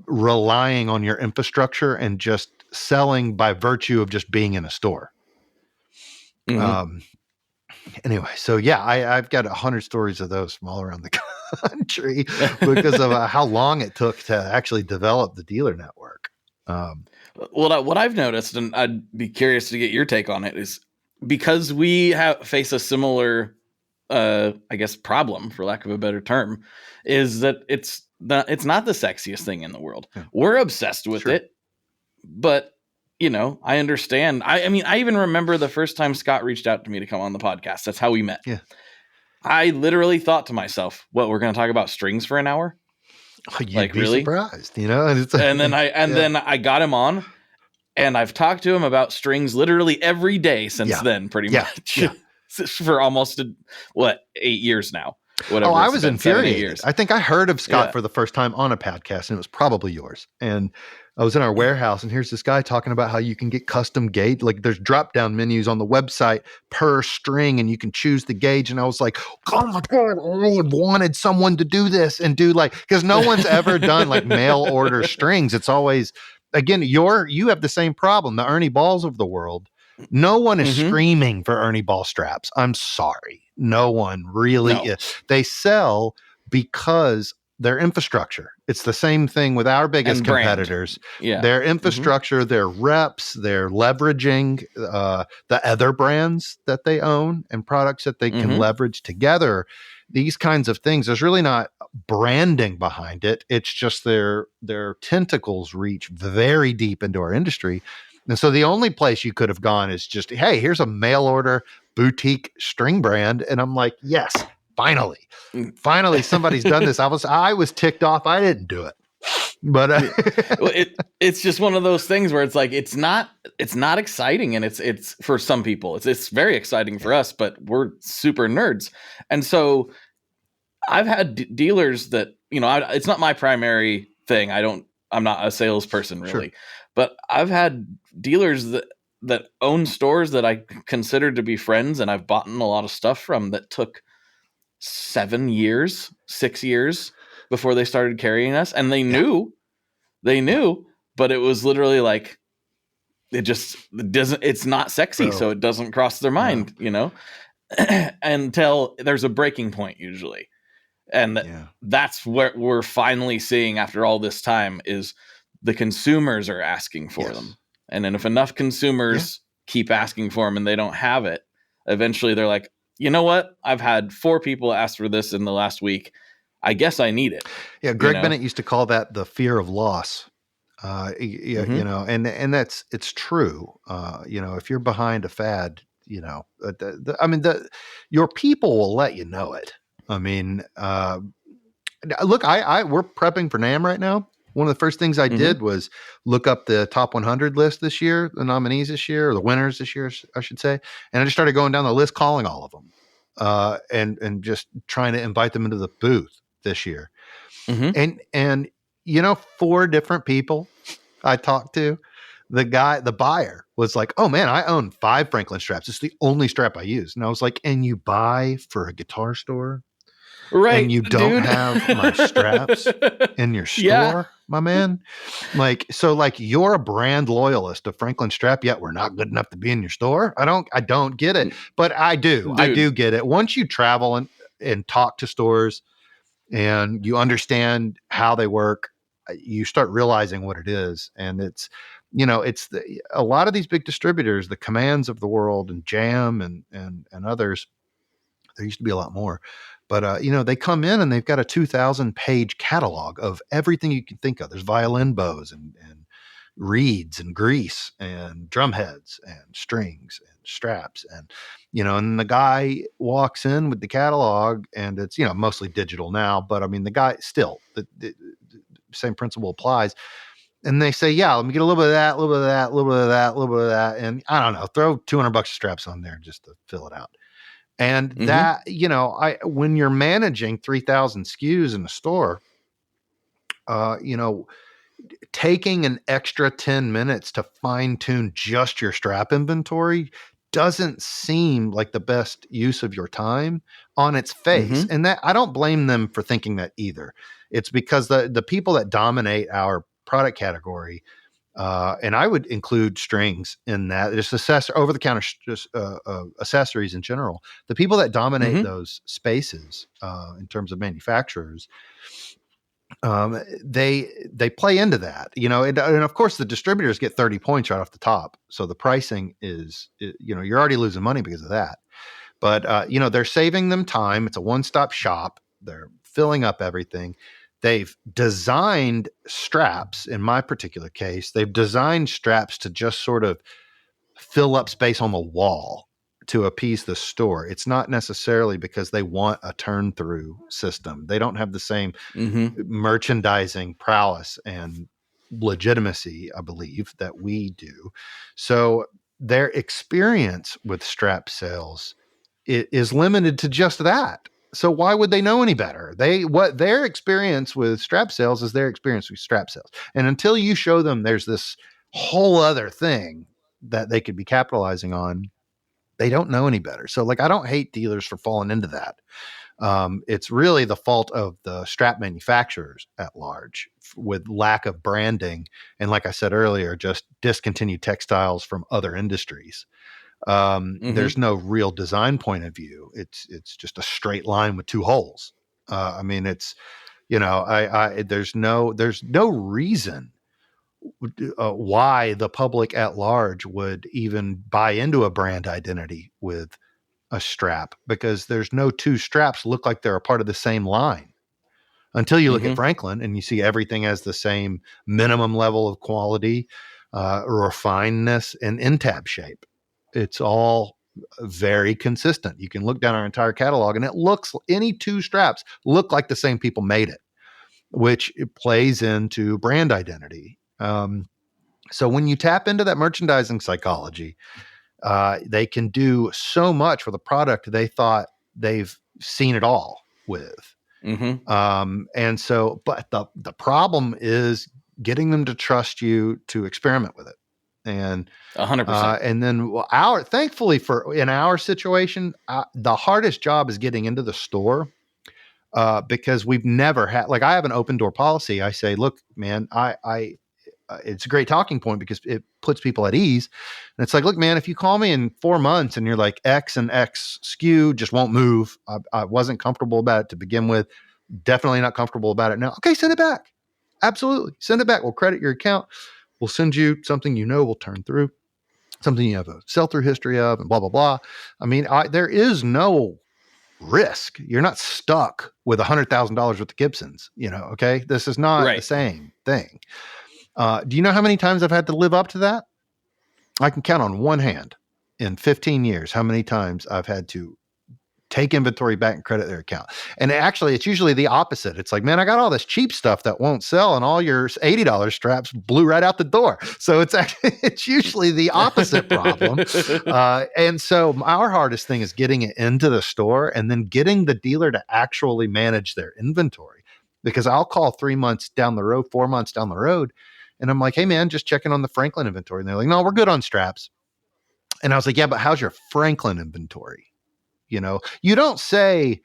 relying on your infrastructure and just selling by virtue of just being in a store. Anyway, so yeah, I've got 100 stories of those from all around the country because of how long it took to actually develop the dealer network. What I've noticed, and I'd be curious to get your take on it, is because we face a similar, I guess, problem, for lack of a better term, is that it's not the sexiest thing in the world. Yeah. We're obsessed with it, but I understand. I mean, I even remember the first time Scott reached out to me to come on the podcast. That's how we met. Yeah. I literally thought to myself, what, we're going to talk about strings for an hour? You'd be really surprised, And then I got him on, and I've talked to him about strings literally every day since then, pretty much. Yeah. For almost 8 years now. Whatever. Oh, I was infuriated. I think I heard of Scott for the first time on a podcast, and it was probably yours. And I was in our warehouse, and here's this guy talking about how you can get custom gauge. Like, there's drop down menus on the website per string, and you can choose the gauge. And I was like, oh my God, I wanted someone to do this and do because no one's ever done like mail order strings. It's always, again, you have the same problem. The Ernie Balls of the world. No one is screaming for Ernie Ball straps. I'm sorry. No one really is. They sell because their infrastructure. It's the same thing with our biggest competitors. Yeah. Their infrastructure, their reps, their leveraging the other brands that they own and products that they can leverage together. These kinds of things. There's really not branding behind it. It's just their tentacles reach very deep into our industry. And so the only place you could have gone is just, hey, here's a mail order boutique string brand. And I'm like, yes, finally somebody's done this. I was ticked off. I didn't do it, but it's just one of those things where it's like, it's not exciting. And it's for some people, it's very exciting for us, but we're super nerds. And so I've had dealers that, it's not my primary thing. I'm not a salesperson really, but I've had dealers that own stores that I considered to be friends, and I've bought a lot of stuff from, that took 6 years before they started carrying us. And they knew, but it was literally like, it's not sexy. So it doesn't cross their mind, until there's a breaking point usually. And that's what we're finally seeing after all this time, is the consumers are asking for them. And then if enough consumers keep asking for them and they don't have it, eventually they're like, you know what? I've had 4 people ask for this in the last week. I guess I need it. Yeah. Greg Bennett used to call that the fear of loss. And it's true. If you're behind a fad, your people will let you know it. I mean, look, we're prepping for NAMM right now. one of the first things I did was look up the top 100 list this year, the nominees this year, or the winners this year, I should say. And I just started going down the list, calling all of them, and just trying to invite them into the booth this year. And 4 different people I talked to, the buyer was like, "Oh man, I own 5 Franklin straps. It's the only strap I use." And I was like, "And you buy for a guitar store? Right. And you don't have my straps in your store, my man?" So you're a brand loyalist of Franklin Strap, yet we're not good enough to be in your store? I don't get it. But I do. Dude. I do get it. Once you travel and talk to stores and you understand how they work, you start realizing what it is. And it's a lot of these big distributors, the Commands of the world and Jam and others. There used to be a lot more, but they come in and they've got a 2,000 page catalog of everything you can think of. There's violin bows and reeds and grease and drum heads and strings and straps, and the guy walks in with the catalog, and it's mostly digital now, but I mean the guy still the same principle applies. And they say, "Yeah, let me get a little bit of that, a little bit of that, a little bit of that, a little bit of that," and I don't know, throw $200 of straps on there just to fill it out. And that, when you're managing 3,000 SKUs in a store, taking an extra 10 minutes to fine tune just your strap inventory doesn't seem like the best use of your time on its face. And that I don't blame them for thinking that either. It's because the people that dominate our product category, and I would include strings in that, just over-the-counter accessories in general. The people that dominate those spaces in terms of manufacturers, they play into that, and of course the distributors get 30 points right off the top. So the pricing is, you're already losing money because of that. But, they're saving them time. It's a one-stop shop. They're filling up everything. They've designed straps, in my particular case, they've designed straps to just sort of fill up space on the wall to appease the store. It's not necessarily because they want a turn-through system. They don't have the same merchandising prowess and legitimacy, I believe, that we do. So their experience with strap sales is limited to just that. So why would they know any better? Their experience with strap sales is their experience with strap sales. And until you show them there's this whole other thing that they could be capitalizing on, they don't know any better. So I don't hate dealers for falling into that. It's really the fault of the strap manufacturers at large with lack of branding. And like I said earlier, just discontinued textiles from other industries. There's no real design point of view. It's just a straight line with 2 holes. I mean, it's, there's no reason why the public at large would even buy into a brand identity with a strap, because there's no 2 straps look like they're a part of the same line until you look at Franklin and you see everything has the same minimum level of quality, refinedness, and in-tab shape. It's all very consistent. You can look down our entire catalog and any 2 straps look like the same people made it, which it plays into brand identity. So when you tap into that merchandising psychology, they can do so much with a product they thought they've seen it all with. And so, but the problem is getting them to trust you to experiment with it. And 100%. And then thankfully in our situation, the hardest job is getting into the store, because we've never had, I have an open door policy. I say, look, man, it's a great talking point because it puts people at ease. And it's like, look, man, if you call me in 4 months and you're like X and X SKU just won't move. I wasn't comfortable about it to begin with. Definitely not comfortable about it now. Okay, send it back. Absolutely. Send it back. We'll credit your account. We'll send you something will turn through, something you have a sell-through history of, and blah, blah, blah. I mean, there is no risk. You're not stuck with $100,000 worth of Gibsons, okay? This is not the same thing. Do you know how many times I've had to live up to that? I can count on one hand in 15 years how many times I've had to take inventory back and credit their account. And actually, it's usually the opposite. It's like, man, I got all this cheap stuff that won't sell, and all your $80 straps blew right out the door. So it's actually, it's usually the opposite problem. And so our hardest thing is getting it into the store and then getting the dealer to actually manage their inventory. Because I'll call 3 months down the road, 4 months down the road, and I'm like, hey, man, just checking on the Franklin inventory. And they're like, no, we're good on straps. And I was like, yeah, but how's your Franklin inventory? You know, you don't say,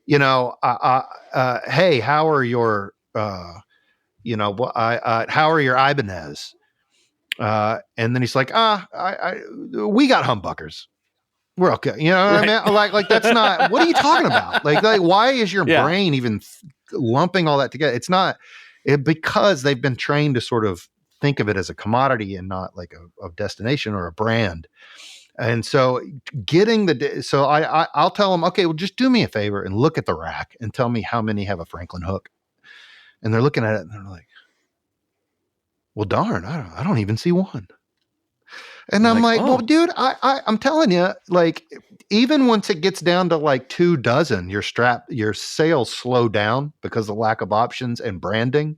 you know, hey, how are your, how are your Ibanez? And then he's like, we got humbuckers. We're okay. You know what I mean? Like that's not, what are you talking about? Like why is your brain even lumping all that together? It's not because they've been trained to sort of think of it as a commodity and not like a destination or a brand. And so I'll tell them, okay, well, just do me a favor and look at the rack and tell me how many have a Franklin hook. And they're looking at it and they're like, well, darn, I don't even see one. And I'm like, well, dude, I'm telling you, like, even once it gets down to like 2 dozen, your sales slow down because of the lack of options and branding.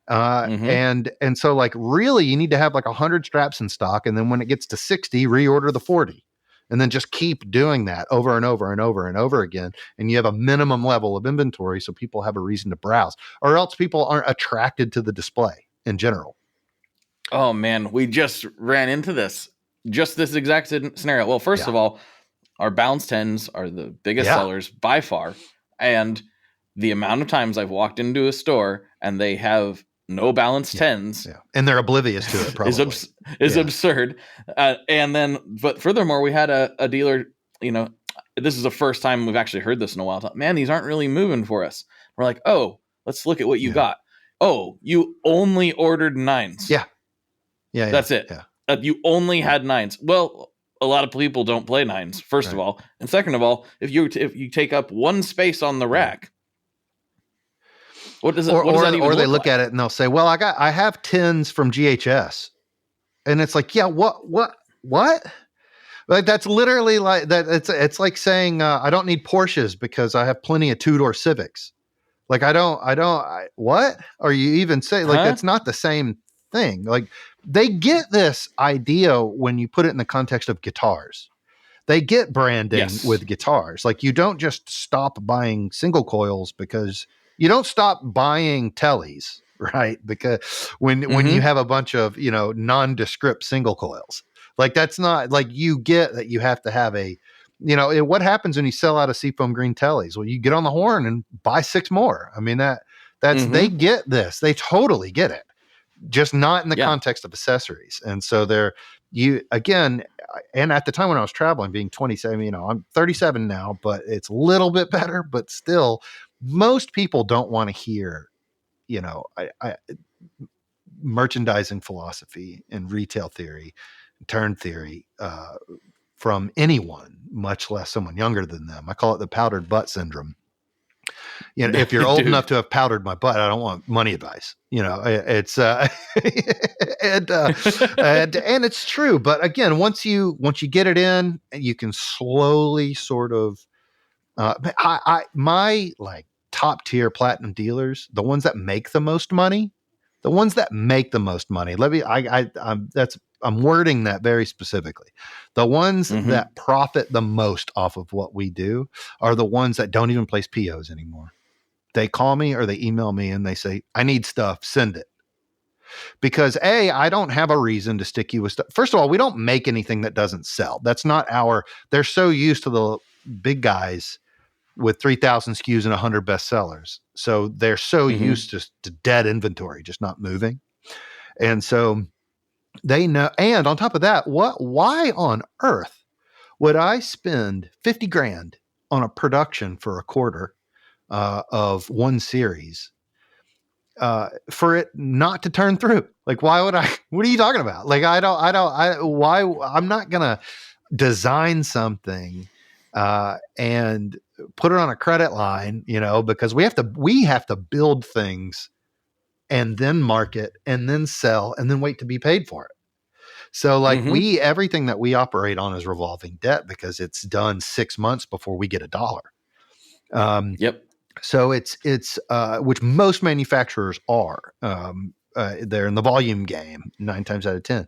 And so like really you need to have like 100 straps in stock. And then when it gets to 60, reorder the 40 and then just keep doing that over and over and over and over again. And you have a minimum level of inventory so people have a reason to browse, or else people aren't attracted to the display in general. Oh man, we just ran into this exact scenario. Well, first of all, our Bounce 10s are the biggest sellers by far. And the amount of times I've walked into a store and they have no balanced 10s. Yeah. And they're oblivious to it, probably. is absurd. And then, but furthermore, we had a dealer, you know, this is the first time we've actually heard this in a while. Man, these aren't really moving for us. We're like, oh, let's look at what you got. Oh, you only ordered 9s. Yeah. That's it. Yeah. You only had 9s. Well, a lot of people don't play 9s, first of all. And second of all, if you take up one space on the rack, what does it? Or they look at it and they'll say, "Well, I have 10s from GHS," and it's like, "Yeah, what? Like that's literally like that. It's like saying I don't need Porsches because I have plenty of 2-door Civics. Like what are you even saying? Like that's not the same thing. Like they get this idea when you put it in the context of guitars. They get branding with guitars. Like you don't just stop buying single coils because you don't stop buying tellies, right? Because when you have a bunch of, you know, nondescript single coils, like that's not like you get that you have to have a, you know, what happens when you sell out of seafoam green tellies? Well, you get on the horn and buy 6 more. I mean, that's they get this. They totally get it, just not in the context of accessories. And so and at the time when I was traveling, being 27, you know, I'm 37 now, but it's a little bit better, but still, most people don't want to hear, you know, merchandising philosophy and retail theory, turn theory from anyone, much less someone younger than them. I call it the powdered butt syndrome. You know, if you're old enough to have powdered my butt, I don't want money advice. You know, it's and it's true. But again, once you get it in, you can slowly sort of. My like top tier platinum dealers, the ones that make the most money, I'm wording that very specifically. The ones that profit the most off of what we do are the ones that don't even place POs anymore. They call me or they email me and they say, I need stuff, send it. Because I don't have a reason to stick you with stuff. First of all, we don't make anything that doesn't sell. That's not they're so used to the big guys with 3,000 SKUs and 100 bestsellers. So they're so used to dead inventory, just not moving. And so they know. And on top of that, why on earth would I spend 50 grand on a production for a quarter of one series for it not to turn through? Like, why would I? What are you talking about? Like, why? I'm not going to design something and put it on a credit line, you know, because we have to build things and then market and then sell and then wait to be paid for it. So like everything that we operate on is revolving debt because it's done 6 months before we get a dollar. So it's which most manufacturers are. They're in the volume game 9 times out of 10.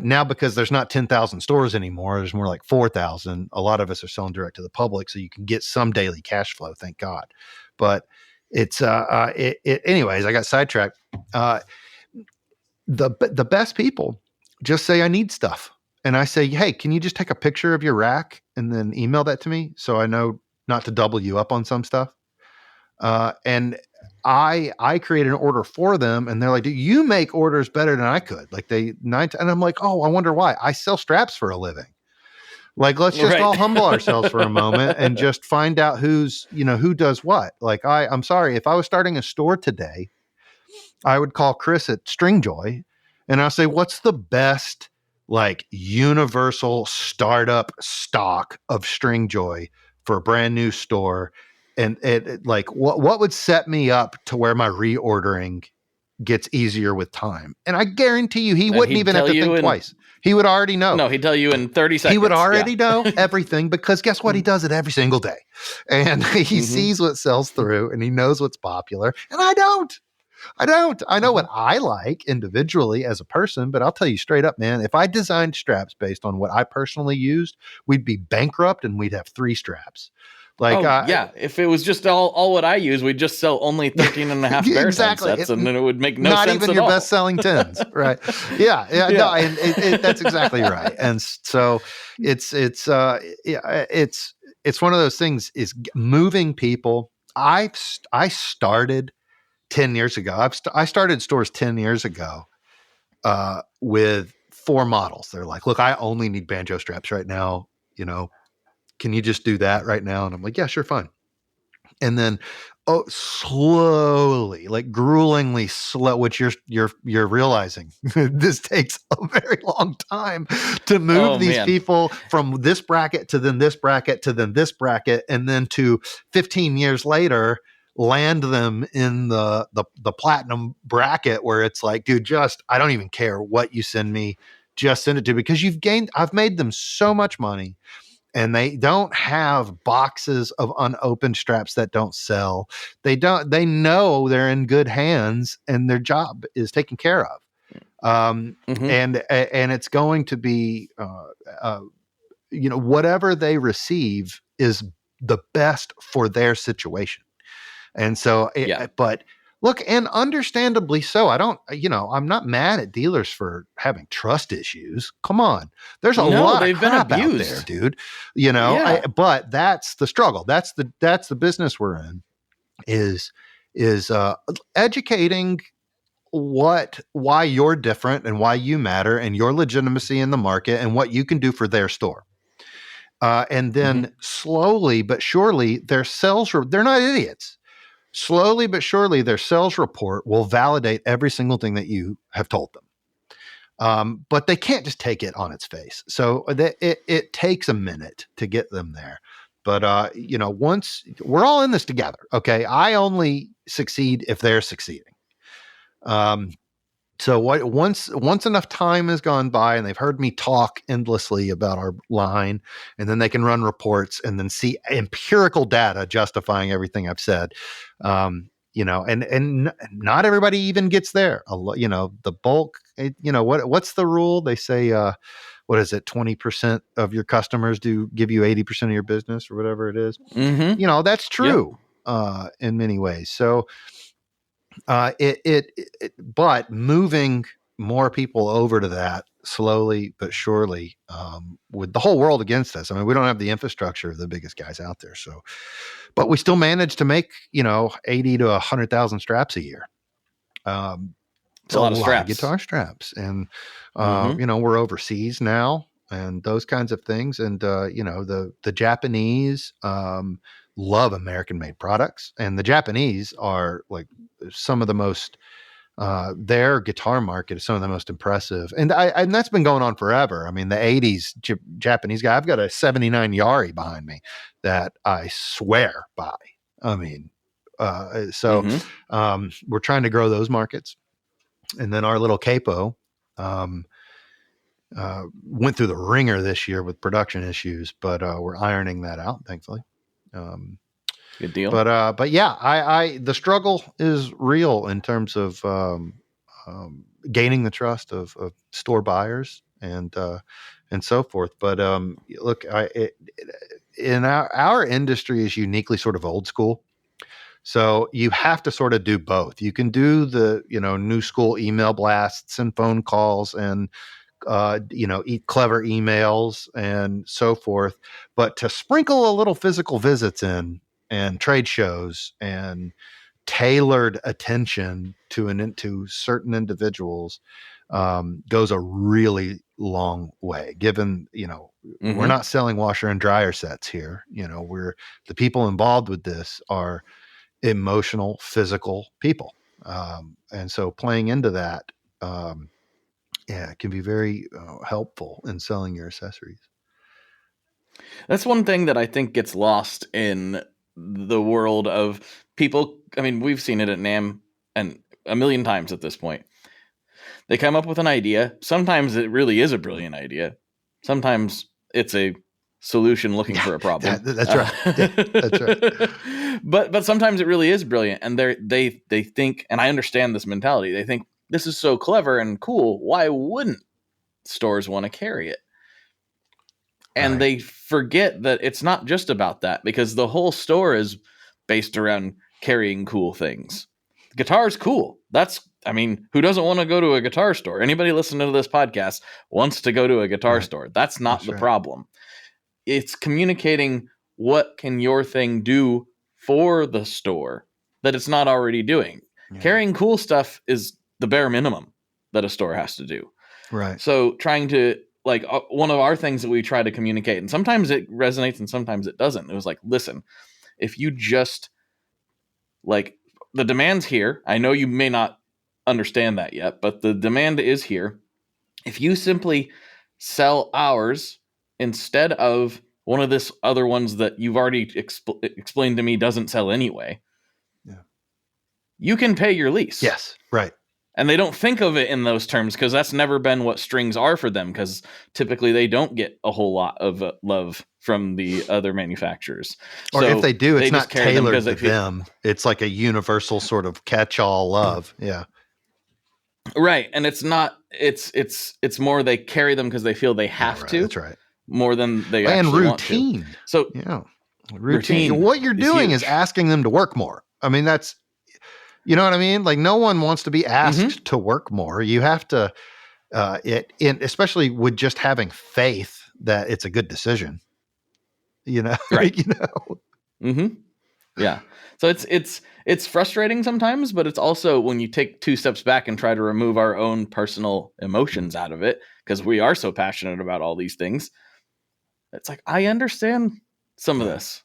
Now, because there's not 10,000 stores anymore, there's more like 4,000. A lot of us are selling direct to the public, so you can get some daily cash flow, thank God. But it's anyways, I got sidetracked. The best people just say, I need stuff. And I say, hey, can you just take a picture of your rack and then email that to me so I know not to double you up on some stuff? And I create an order for them, and they're like, "Dude, you make orders better than I could." Like and I'm like, "Oh, I wonder why." I sell straps for a living. Like, let's just all humble ourselves for a moment and just find out who does what. Like, I'm sorry, if I was starting a store today, I would call Chris at Stringjoy, and I'll say, "What's the best like universal startup stock of Stringjoy for a brand new store?" And it like what would set me up to where my reordering gets easier with time? And I guarantee you, he wouldn't even have to think twice. He would already know. No, he'd tell you in 30 seconds. He would already know everything because guess what? He does it every single day. And he sees what sells through and he knows what's popular. And I don't. I know what I like individually as a person, but I'll tell you straight up, man, if I designed straps based on what I personally used, we'd be bankrupt and we'd have 3 straps. Like, if it was just all what I use, we'd just sell only 13 and a half bear sets, and then it would make no sense at all. Not even your best-selling tins, right? Yeah. No, and that's exactly right. And so it's one of those things. Is moving people. I started 10 years ago. I started stores 10 years ago with 4 models. They're like, look, I only need banjo straps right now. Can you just do that right now? And I'm like, yeah, sure, fine. And then, slowly, like gruelingly slow, which you're realizing this takes a very long time to move these people from this bracket to then this bracket to then this bracket, and then to 15 years later land them in the platinum bracket where it's like, dude, I don't even care what you send me, just send it to me because I've made them so much money. And they don't have boxes of unopened straps that don't sell. They know they're in good hands and their job is taken care of. And it's going to be, whatever they receive is the best for their situation. And so, but look, and understandably so. I'm not mad at dealers for having trust issues. Come on. There's a lot of crap out there, dude. But that's the struggle. That's the business we're in is educating why you're different and why you matter and your legitimacy in the market and what you can do for their store. And then slowly but surely their sales, they're not idiots. Slowly but surely, their sales report will validate every single thing that you have told them. But they can't just take it on its face. So it takes a minute to get them there. But, once we're all in this together, okay, I only succeed if they're succeeding. So once enough time has gone by and they've heard me talk endlessly about our line, and then they can run reports and then see empirical data justifying everything I've said, and not everybody even gets there. The bulk, what's the rule? They say, what is it? 20% of your customers do give you 80% of your business or whatever it is. That's true in many ways. So, but moving more people over to that slowly but surely, with the whole world against us. I mean, we don't have the infrastructure of the biggest guys out there. So, but we still manage to make, 80 to 100,000 straps a year. It's a lot of straps. Guitar straps. And, we're overseas now and those kinds of things. And, the Japanese, love American made products, and the Japanese are like some of the most, their guitar market is some of the most impressive. And that's been going on forever. I mean, the 80s Japanese guy, I've got a 79 Yari behind me that I swear by. I mean, we're trying to grow those markets. And then our little capo, went through the ringer this year with production issues, but we're ironing that out, thankfully. Good deal. But yeah, the struggle is real in terms of gaining the trust of store buyers and so forth. But look, in our industry is uniquely sort of old school. So you have to sort of do both. You can do the, new school email blasts and phone calls and, eat clever emails and so forth. But to sprinkle a little physical visits in and trade shows and tailored attention to certain individuals goes a really long way, given, we're not selling washer and dryer sets here. The people involved with this are emotional, physical people. And so playing into that, it can be very helpful in selling your accessories. That's one thing that I think gets lost in the world of people. I mean, we've seen it at NAMM and a million times at this point. They come up with an idea. Sometimes it really is a brilliant idea. Sometimes it's a solution looking for a problem. That's right. That's right. But sometimes it really is brilliant, and they think, and I understand this mentality. They think this is so clever and cool. Why wouldn't stores want to carry it? And they forget that it's not just about that, because the whole store is based around carrying cool things. Guitar's cool. Who doesn't want to go to a guitar store? Anybody listening to this podcast wants to go to a guitar store. That's not the problem. It's communicating what can your thing do for the store that it's not already doing. Yeah. Carrying cool stuff is the bare minimum that a store has to do. Right. So trying to, one of our things that we try to communicate, and sometimes it resonates and sometimes it doesn't. It was like, listen, if you just the demand's here. I know you may not understand that yet, but the demand is here. If you simply sell ours instead of one of this other ones that you've already explained to me doesn't sell anyway, you can pay your lease. Yes, right. And they don't think of it in those terms because that's never been what strings are for them, because typically they don't get a whole lot of love from the other manufacturers. Or so if they do, it's not tailored to them. It's like a universal sort of catch-all love. Yeah. Right. And it's not, it's more they carry them because they feel they have to. That's right. More than they actually want to. And routine. So routine. What you're doing is asking them to work more. I mean, that's, you know what I mean? Like, no one wants to be asked to work more. You have to, especially with just having faith that it's a good decision, right. Yeah. So it's frustrating sometimes, but it's also when you take two steps back and try to remove our own personal emotions out of it, because we are so passionate about all these things. It's like, I understand some of this.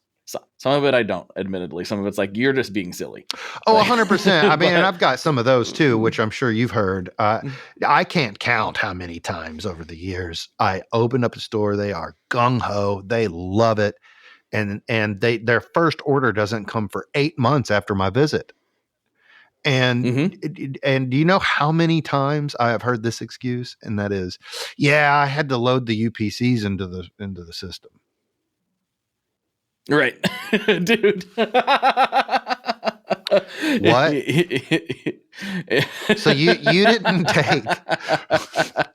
Some of it I don't, admittedly. Some of it's like, you're just being silly. Oh, 100%. I mean, and I've got some of those too, which I'm sure you've heard. I can't count how many times over the years I opened up a store. They are gung-ho. They love it. And their first order doesn't come for 8 months after my visit. And and do you know how many times I have heard this excuse? And that is, I had to load the UPCs into the system. Right. Dude. What? So you didn't take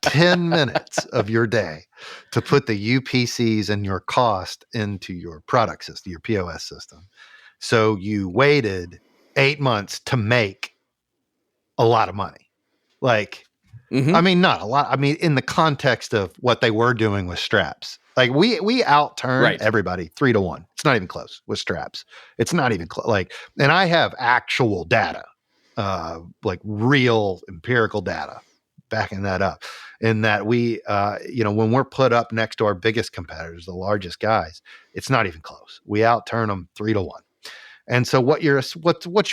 10 minutes of your day to put the UPCs and your cost into your product system, your POS system. So you waited 8 months to make a lot of money. Like, I mean, not a lot. I mean, in the context of what they were doing with straps. Like, we outturned everybody 3-1. It's not even close with straps. It's not even close. And I have actual data, like real empirical data backing that up. In that we, when we're put up next to our biggest competitors, the largest guys, it's not even close. We outturn them 3-1. And so what you're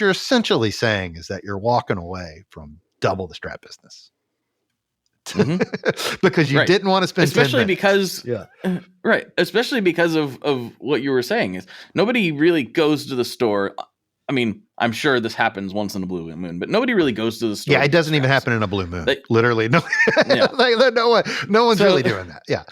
essentially saying is that you're walking away from double the strap business. Because you didn't want to spend, especially because especially because of what you were saying is nobody really goes to the store. I mean, I'm sure this happens once in a blue moon, but nobody really goes to the store. Yeah, it doesn't even happen in a blue moon. Literally, no. Yeah. No one's really doing that. Yeah.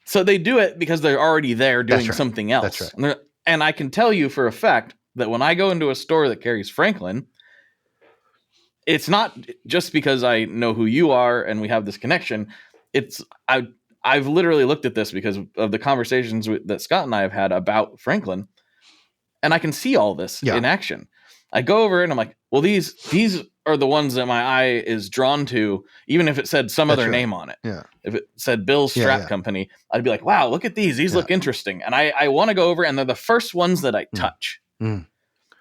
So they do it because they're already there doing something else. That's right. And I can tell you for a fact that when I go into a store that carries Franklin, it's not just because I know who you are and we have this connection. I've literally looked at this because of the conversations that Scott and I have had about Franklin, and I can see all this in action. I go over and I'm like, well, these are the ones that my eye is drawn to, even if it said some other name on it. Yeah. If it said Bill's Strap Company, I'd be like, wow, look at these. These look interesting. And I want to go over, and they're the first ones that I touch. And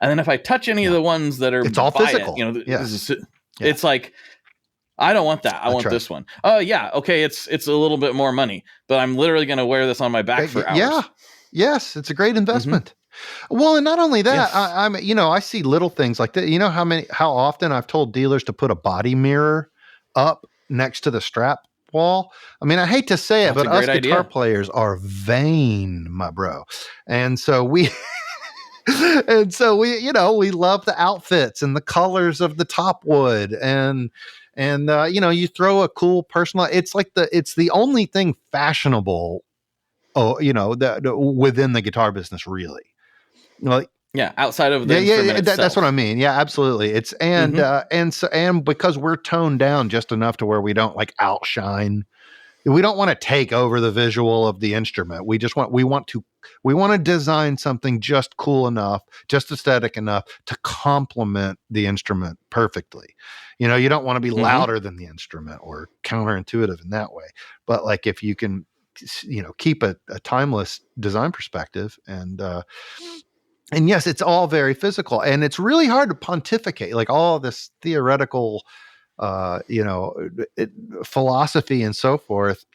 then if I touch any of the ones that are, it's all physical. It's like, I don't want that. I want this one. Oh yeah. Okay. It's a little bit more money, but I'm literally going to wear this on my back for hours. Yeah. Yes. It's a great investment. Well, and not only that, I see little things like that. You know how often I've told dealers to put a body mirror up next to the strap wall. I mean, I hate to say it, but us guitar players are vain, my bro. And so we we love the outfits and the colors of the top wood and you throw a cool personal, it's the only thing fashionable, within the guitar business, really. Like, outside of the instrument itself. That's what I mean. Yeah, absolutely. It's and because we're toned down just enough to where we don't like outshine. We don't want to take over the visual of the instrument. We want to design something just cool enough, just aesthetic enough to complement the instrument perfectly. You don't want to be louder than the instrument or counterintuitive in that way. But like if you can, keep a timeless design perspective and yes, it's all very physical, and it's really hard to pontificate like all this theoretical, philosophy and so forth.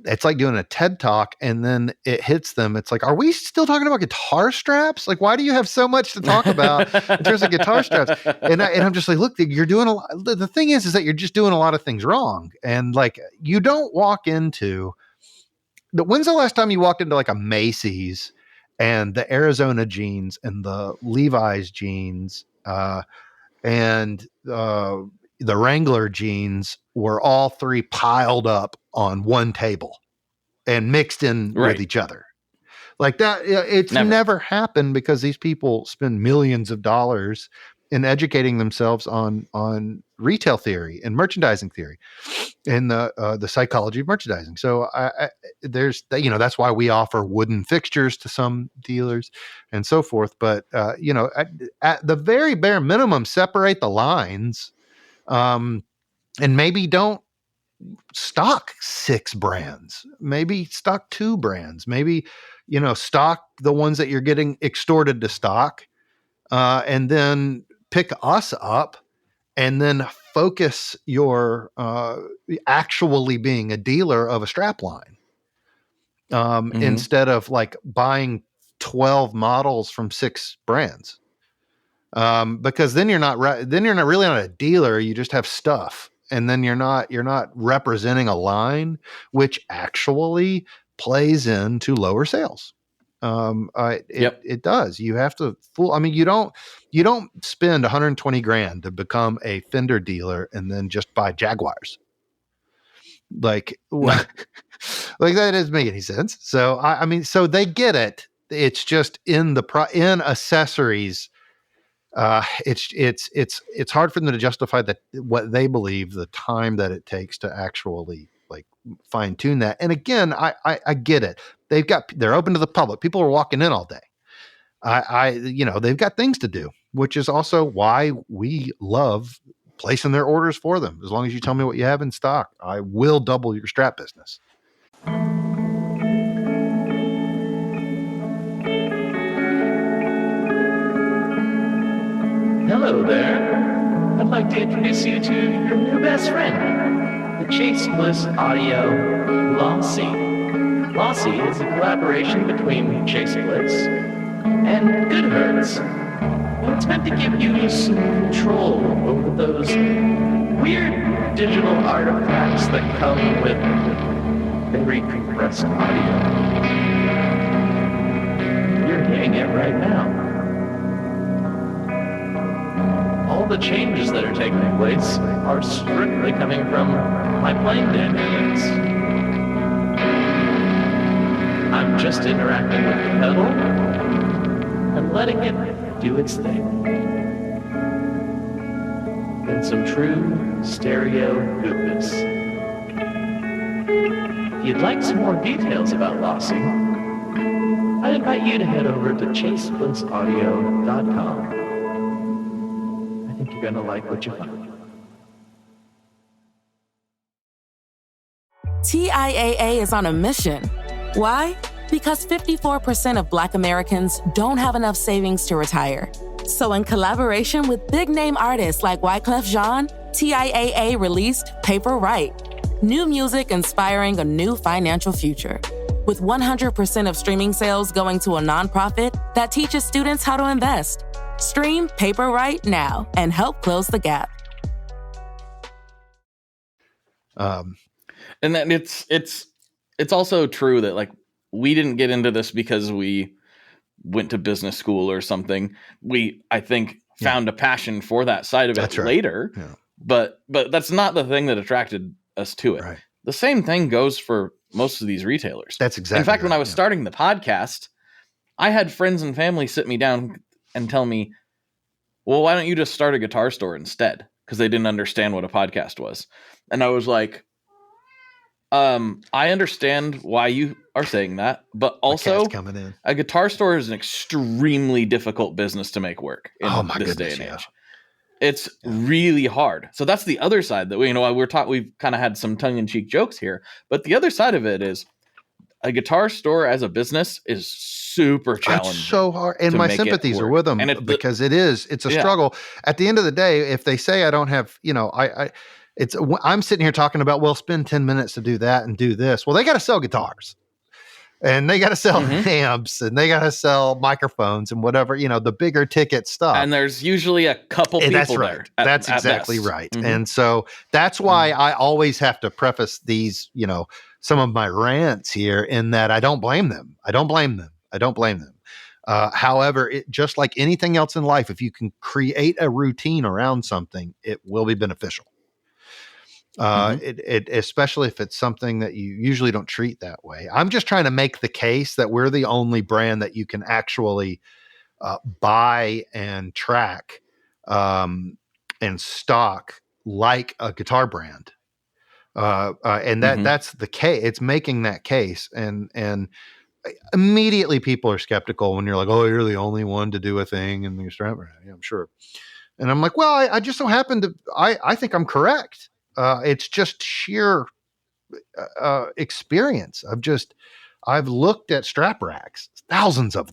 It's like doing a TED talk and then it hits them. It's like, are we still talking about guitar straps? Like, why do you have so much to talk about in terms of guitar straps? And I'm just like, look, you're doing a lot. The thing is that you're just doing a lot of things wrong. And like, you don't walk into when's the last time you walked into like a Macy's and the Arizona jeans and the Levi's jeans, and the Wrangler jeans were all three piled up on one table and mixed in with each other like that? It's never happened because these people spend millions of dollars in educating themselves on retail theory and merchandising theory and the psychology of merchandising. So that's why we offer wooden fixtures to some dealers and so forth. But at the very bare minimum, separate the lines, and maybe don't stock 6 brands, maybe stock 2 brands, maybe, stock the ones that you're getting extorted to stock, and then pick us up and then focus your actually being a dealer of a strap line, instead of like buying 12 models from 6 brands, because then you're not really not a dealer. You just have stuff, and then you're not representing a line, which actually plays into lower sales. It does. You have to you don't spend 120 grand to become a Fender dealer and then just buy Jaguars. Like, like that doesn't make any sense. So so they get it. It's just in accessories. It's hard for them to justify what they believe the time that it takes to actually like fine tune that. And again, I get it. They're open to the public. People are walking in all day. They've got things to do, which is also why we love placing their orders for them. As long as you tell me what you have in stock, I will double your strap business. Hello there. I'd like to introduce you to your new best friend, the Chase Bliss Audio Lossy. Lossy is a collaboration between Chase Bliss and Good Hertz. And it's meant to give you some control over those weird digital artifacts that come with very compressed audio. You're hearing it right now. all the changes that are taking place are strictly coming from my plane dynamics. I'm just interacting with the pedal and letting it do its thing. In some true stereo goodness. If you'd like some more details about Lossy, I'd invite you to head over to chaseblintsaudio.com. I think you're going to like what you find. TIAA is on a mission. Why? Because 54% of Black Americans don't have enough savings to retire. So in collaboration with big-name artists like Wyclef Jean, TIAA released Paper Right, new music inspiring a new financial future. With 100% of streaming sales going to a nonprofit that teaches students how to invest. Stream Paper Right now and help close the gap. And then it's also true that like we didn't get into this because we went to business school or something. We, I think, found a passion for that side of it later. Yeah. But that's not the thing that attracted us to it. Right. The same thing goes for most of these retailers. That's exactly. In fact, when I was starting the podcast, I had friends and family sit me down and tell me, well, why don't you just start a guitar store instead? Because they didn't understand what a podcast was. And I was like, I understand why you are saying that, but also a guitar store is an extremely difficult business to make work in this day and age. It's really hard. So that's the other side that we've kind of had some tongue-in-cheek jokes here, but the other side of it is a guitar store as a business is super challenging. It's so hard. And my sympathies are with them because it's a struggle. At the end of the day, if they say I don't have, I'm sitting here talking about, well, spend 10 minutes to do that and do this. Well, they got to sell guitars and they got to sell amps and they got to sell microphones and whatever, the bigger ticket stuff. And there's usually a couple people that's right. there. That's exactly right. Mm-hmm. And so that's why I always have to preface these, some of my rants here in that I don't blame them. However, just like anything else in life, if you can create a routine around something, it will be beneficial. Especially if it's something that you usually don't treat that way. I'm just trying to make the case that we're the only brand that you can actually buy and track and stock like a guitar brand. And that's the case. It's making that case. And immediately people are skeptical when you're like, oh, you're the only one to do a thing in the strap brand. Yeah, I'm sure. And I'm like, well, I just so happen to, I think I'm correct. It's just sheer experience. I've looked at strap racks, thousands of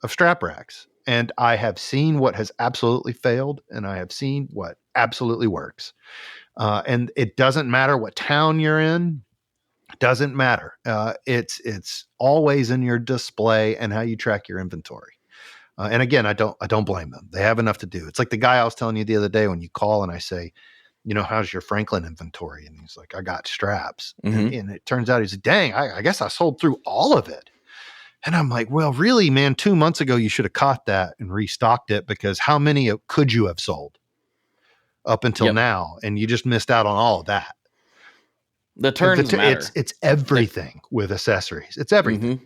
strap racks, and I have seen what has absolutely failed, and I have seen what absolutely works. And it doesn't matter what town you're in. It doesn't matter. It's always in your display and how you track your inventory. And again, I don't blame them. They have enough to do. It's like the guy I was telling you the other day when you call and I say, how's your Franklin inventory? And he's like, I got straps. Mm-hmm. And it turns out he's like, dang, I guess I sold through all of it. And I'm like, well, really, man, 2 months ago, you should have caught that and restocked it because how many could you have sold up until now? And you just missed out on all of that. The turns matter. It's everything with accessories. It's everything.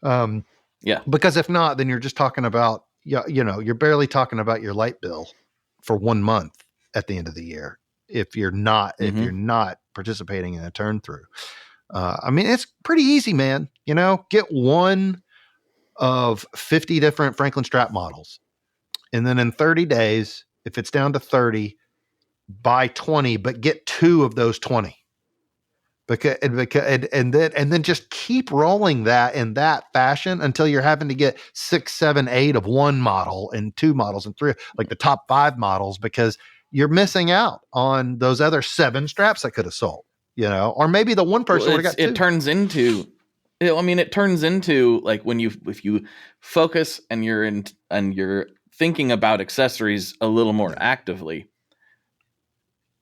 Mm-hmm. Because if not, then you're just talking about, you're barely talking about your light bill for 1 month at the end of the year. If you're not participating in a turn through, it's pretty easy, man. Get one of 50 different Franklin Strap models. And then in 30 days, if it's down to 30, buy 20, but get 2 of those 20. And then just keep rolling that in that fashion until you're having to get 6, 7, 8 of one model and 2 models and 3, like the top 5 models, because you're missing out on those other 7 straps that could have sold, or maybe the one person would have got 2. It turns into like if you focus and you're thinking about accessories a little more actively,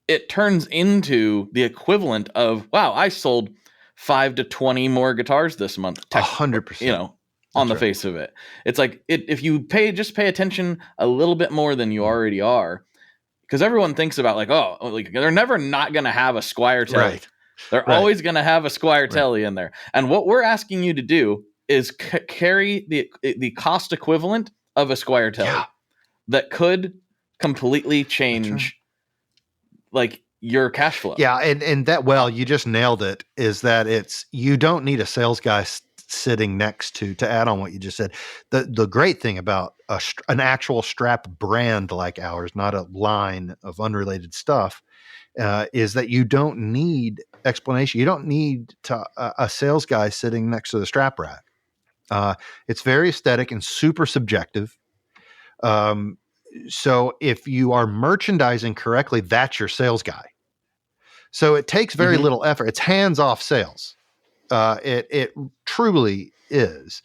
it turns into the equivalent of, wow, I sold 5 to 20 more guitars this month. 100%. on the face of it. It's like if you pay attention a little bit more than you already are, because everyone thinks about like, oh, like they're never not going to have a Squire Telly. Right. They're always going to have a Squire Telly in there. And what we're asking you to do is carry the cost equivalent of a Squire Telly that could completely change like your cash flow. Yeah. And that, well, you just nailed it, is that you don't need a sales guy sitting next to add on what you just said. The great thing about an actual strap brand like ours, not a line of unrelated stuff, is that you don't need explanation. You don't need a sales guy sitting next to the strap rack. It's very aesthetic and super subjective. So if you are merchandising correctly, that's your sales guy. So it takes very little effort. It's hands-off sales. It truly is.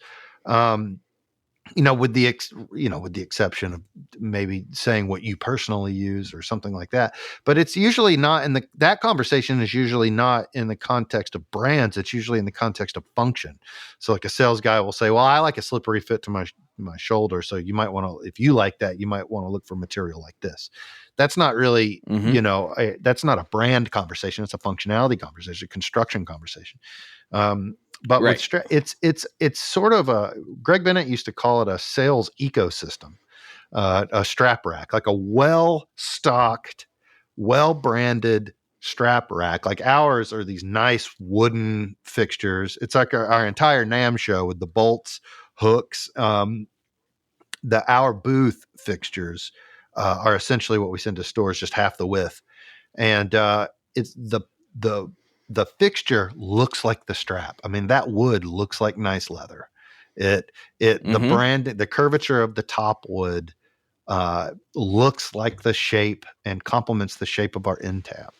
With the exception of maybe saying what you personally use or something like that, but it's usually not that conversation is usually not in the context of brands. It's usually in the context of function. So like a sales guy will say, well, I like a slippery fit to my shoulder. So you might want to, if you like that, you might want to look for material like this. That's not really, that's not a brand conversation. It's a functionality conversation, a construction conversation. But with it's sort of Greg Bennett used to call it a sales ecosystem, a strap rack, like a well-stocked, well-branded strap rack. Like ours are these nice wooden fixtures. It's like our entire NAMM show with the bolts, hooks. Our booth fixtures are essentially what we send to stores, just half the width, and it's the fixture looks like the strap. I mean, that wood looks like nice leather. The brand, the curvature of the top wood looks like the shape and complements the shape of our end tab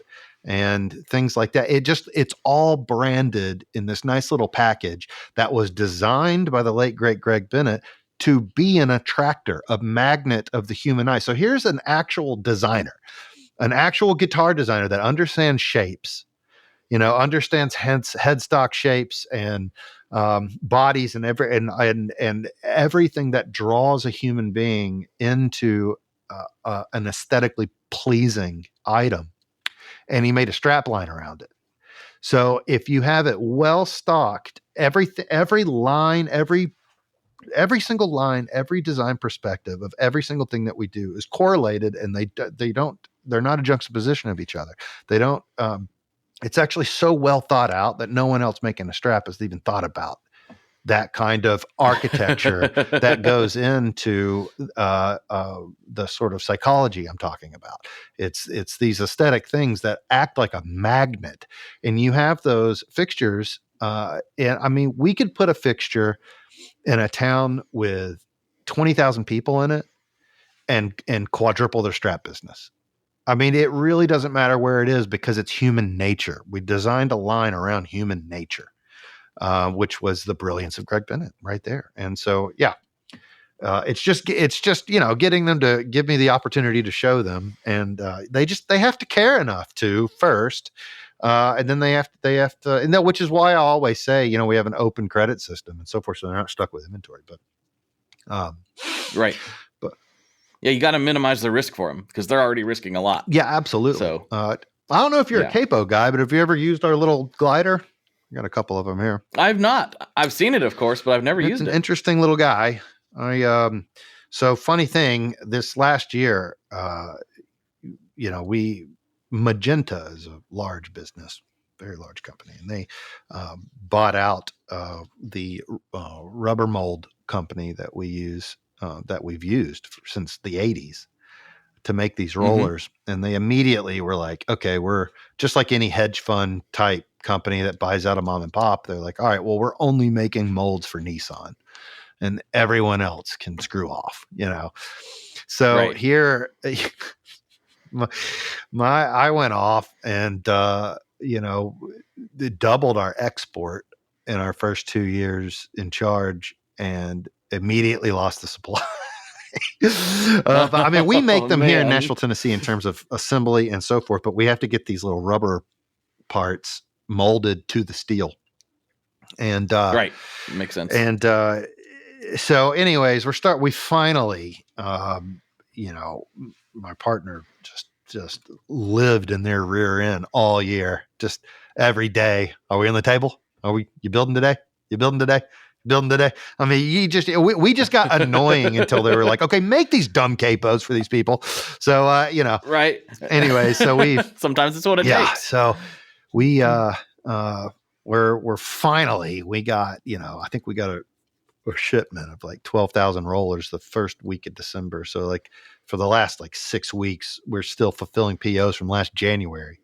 and things like that. It's all branded in this nice little package that was designed by the late great Greg Bennett to be an attractor, a magnet of the human eye. So here's an actual designer, an actual guitar designer that understands shapes, understands headstock shapes and bodies and everything that draws a human being into an aesthetically pleasing item. And he made a strap line around it. So if you have it well stocked, every line, every single line, every design perspective of every single thing that we do is correlated, and they're not a juxtaposition of each other. They don't, it's actually so well thought out that no one else making a strap has even thought about that kind of architecture that goes into the sort of psychology I'm talking about. It's these aesthetic things that act like a magnet, and you have those fixtures. And I mean, we could put a fixture in a town with 20,000 people in it and quadruple their strap business. I mean, it really doesn't matter where it is because it's human nature. We designed a line around human nature, which was the brilliance of Greg Bennett right there. And so, it's just, getting them to give me the opportunity to show them. And they have to care enough to first. And then they have to, and that, which is why I always say, we have an open credit system and so forth. So they're not stuck with inventory, but, right. But yeah, you got to minimize the risk for them because they're already risking a lot. Yeah, absolutely. So, I don't know if you're a capo guy, but have you ever used our little glider? I got a couple of them here. I've not. I've seen it, of course, but I've never used it. It's an interesting little guy. So funny thing, this last year, Magenta is a large business, very large company, and they bought out the rubber mold company that we use, that we've used since the 80s to make these rollers. And they immediately were like, okay, we're just like any hedge fund type company that buys out a mom and pop. They're like, all right, well, we're only making molds for Nissan and everyone else can screw off, So here, I went off and, doubled our export in our first 2 years in charge and immediately lost the supply. But I mean, we make them here in Nashville, Tennessee in terms of assembly and so forth, but we have to get these little rubber parts molded to the steel. And, right. Makes sense. And, so anyways, we finally, my partner just lived in their rear end all year, just every day. Are we on the table? You building today? You building today? Building today? I mean, we just got annoying until they were like, okay, make these dumb capos for these people. So, right. Anyway, so sometimes it's what it takes. So we, we're finally, we got, I think we got a shipment of like 12,000 rollers the first week of December. So like for the last like 6 weeks, we're still fulfilling POs from last January.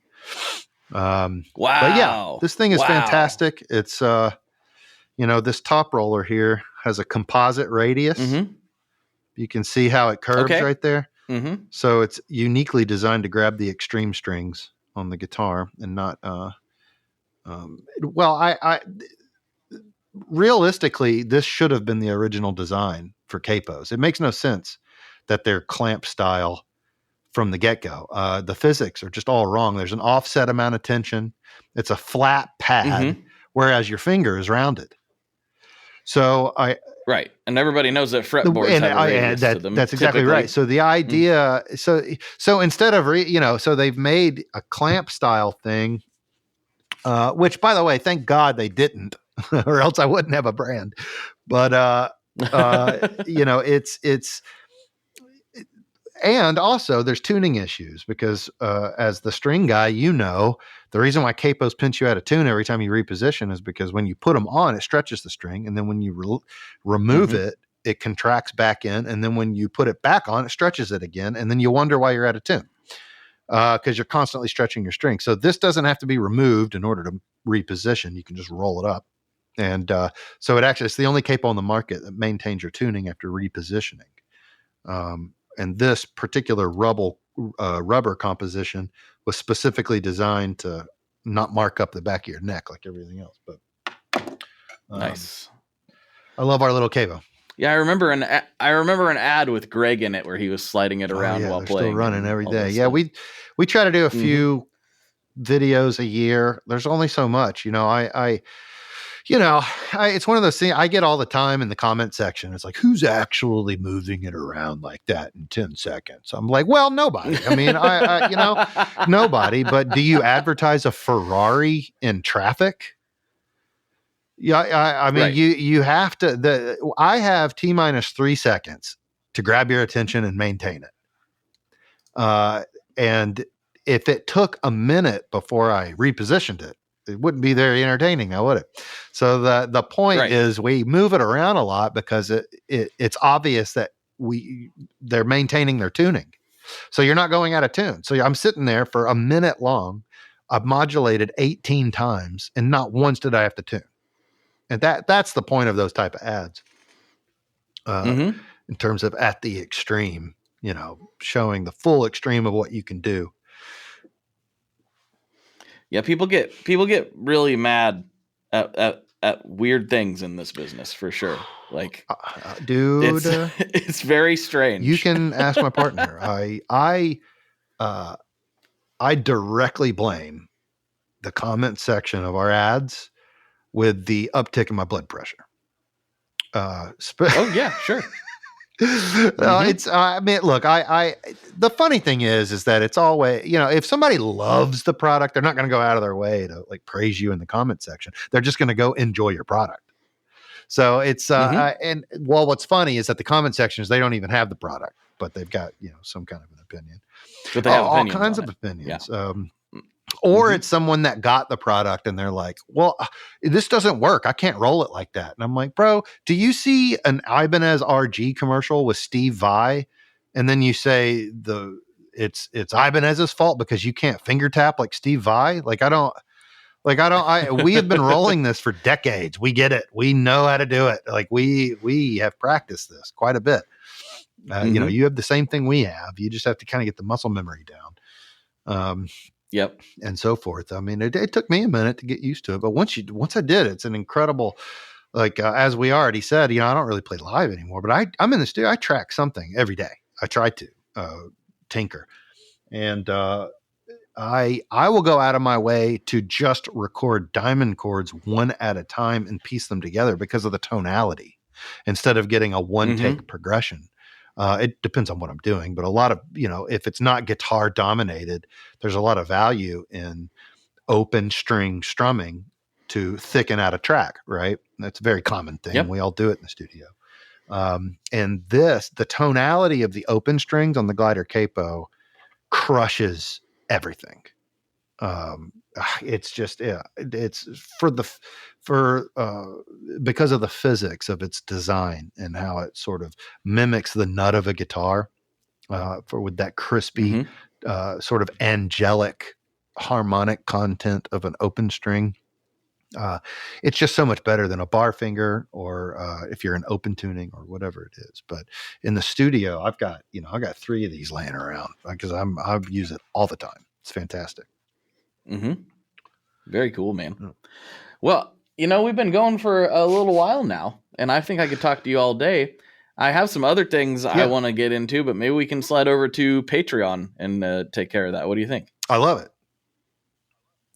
Wow. But yeah, this thing is fantastic. It's, this top roller here has a composite radius. Mm-hmm. You can see how it curves right there. Mm-hmm. So it's uniquely designed to grab the extreme strings on the guitar and not, realistically, this should have been the original design for capos. It makes no sense that they're clamp style from the get-go. The physics are just all wrong. There's an offset amount of tension. It's a flat pad, whereas your finger is rounded. So right, and everybody knows that fretboards have a radius to them. That's exactly right. So the idea, so instead of so they've made a clamp style thing, which by the way, thank God they didn't, or else I wouldn't have a brand. But it's. And also there's tuning issues because as the string guy, the reason why capos pinch you out of tune every time you reposition is because when you put them on, it stretches the string. And then when you remove it, it contracts back in. And then when you put it back on, it stretches it again. And then you wonder why you're out of tune because you're constantly stretching your string. So this doesn't have to be removed in order to reposition. You can just roll it up. And so it's the only capo on the market that maintains your tuning after repositioning. And this particular rubber composition was specifically designed to not mark up the back of your neck like everything else. But nice. I love our little capo. Yeah, I remember an ad with Greg in it where he was sliding it around while playing. Still running every day. Yeah, we try to do a few videos a year. There's only so much, it's one of those things I get all the time in the comment section. It's like, who's actually moving it around like that in 10 seconds? I'm like, well, nobody. I mean, nobody. But do you advertise a Ferrari in traffic? Yeah, I mean, right. You have to. I have T-3 seconds to grab your attention and maintain it. And if it took a minute before I repositioned it, it wouldn't be very entertaining now, would it? So the point is we move it around a lot because it's obvious that they're maintaining their tuning. So you're not going out of tune. So I'm sitting there for a minute long. I've modulated 18 times and not once did I have to tune. And that's the point of those type of ads. In terms of at the extreme, showing the full extreme of what you can do. Yeah, people get really mad at weird things in this business for sure. Like, dude, it's very strange. You can ask my partner. I directly blame the comment section of our ads with the uptick in my blood pressure. Oh yeah, sure. It's I mean, look, I the funny thing is that it's always, if somebody loves the product, they're not going to go out of their way to like praise you in the comment section. They're just going to go enjoy your product. So it's what's funny is that the comment sections, they don't even have the product, but they've got some kind of an opinion. But they have all kinds of opinions. Yeah. Or it's someone that got the product and they're like, well, this doesn't work. I can't roll it like that. And I'm like, bro, do you see an Ibanez RG commercial with Steve Vai? And then you say it's Ibanez's fault because you can't finger tap like Steve Vai. We have been rolling this for decades. We get it. We know how to do it. Like we have practiced this quite a bit. You have the same thing we have. You just have to kind of get the muscle memory down. Yep. And so forth. I mean, it took me a minute to get used to it, but once I did, it's an incredible, as we already said, I don't really play live anymore, but I'm in the studio. I track something every day. I try to tinker, and I will go out of my way to just record diamond chords one at a time and piece them together because of the tonality. instead of getting a one take progression. It depends on what I'm doing, but a lot of, if it's not guitar dominated, there's a lot of value in open string strumming to thicken out a track, right? That's a very common thing. Yep. We all do it in the studio. And the tonality of the open strings on the Glider Capo crushes everything. It's just, it's because of the physics of its design and how it sort of mimics the nut of a guitar, with that crispy, sort of angelic harmonic content of an open string. It's just so much better than a bar finger, or if you're in open tuning or whatever it is. But in the studio, I've got 3 of these laying around because I use it all the time. It's fantastic. Very cool, man. Well, we've been going for a little while now, and I think I could talk to you all day. I have some other things I want to get into, but maybe we can slide over to Patreon and take care of that. What do you think? I love it.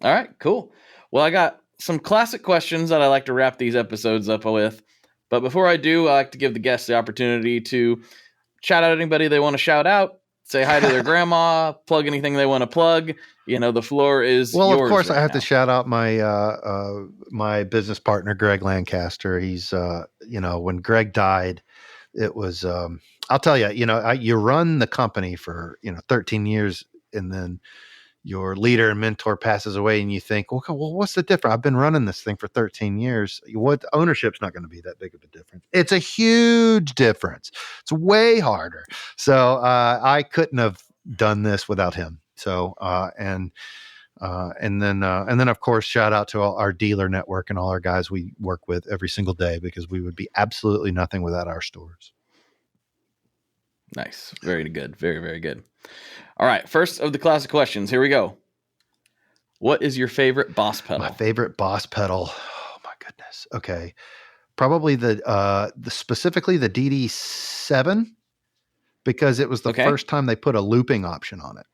All right, cool. Well, I got some classic questions that I like to wrap these episodes up with. But before I do, I like to give the guests the opportunity to shout out anybody they want to shout out, say hi to their grandma, plug anything they want to plug. The floor is yours. Well, of course, right I have now. to shout out my business partner, Greg Lancaster. He's, when Greg died, it was, I'll tell you, you run the company for, 13 years, and then your leader and mentor passes away, and you think, well, what's the difference? I've been running this thing for 13 years. What ownership's not going to be that big of a difference. It's a huge difference. It's way harder. So I couldn't have done this without him. So and then of course, shout out to all our dealer network and all our guys we work with every single day, because we would be absolutely nothing without our stores. Nice. Very good. Very, very good. All right. First of the classic questions. Here we go. What is your favorite Boss pedal? My favorite Boss pedal. Oh my goodness. Okay. Probably the specifically the DD7, because it was the first time they put a looping option on it.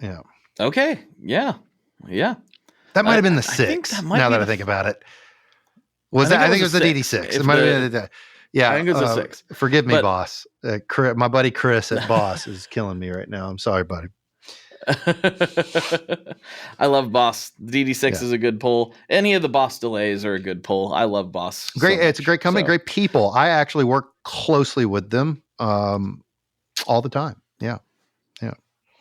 Yeah. Okay. Yeah. Yeah. That might have been the 6. Now that I think about it. I think it was the DD6. It might have been yeah. I think it was a 6. Forgive me, boss. My buddy Chris at Boss is killing me right now. I'm sorry, buddy. I love Boss. The DD6 is a good pull. Any of the Boss delays are a good pull. I love Boss. Great. It's a great company, great people. I actually work closely with them all the time. Yeah. Yeah.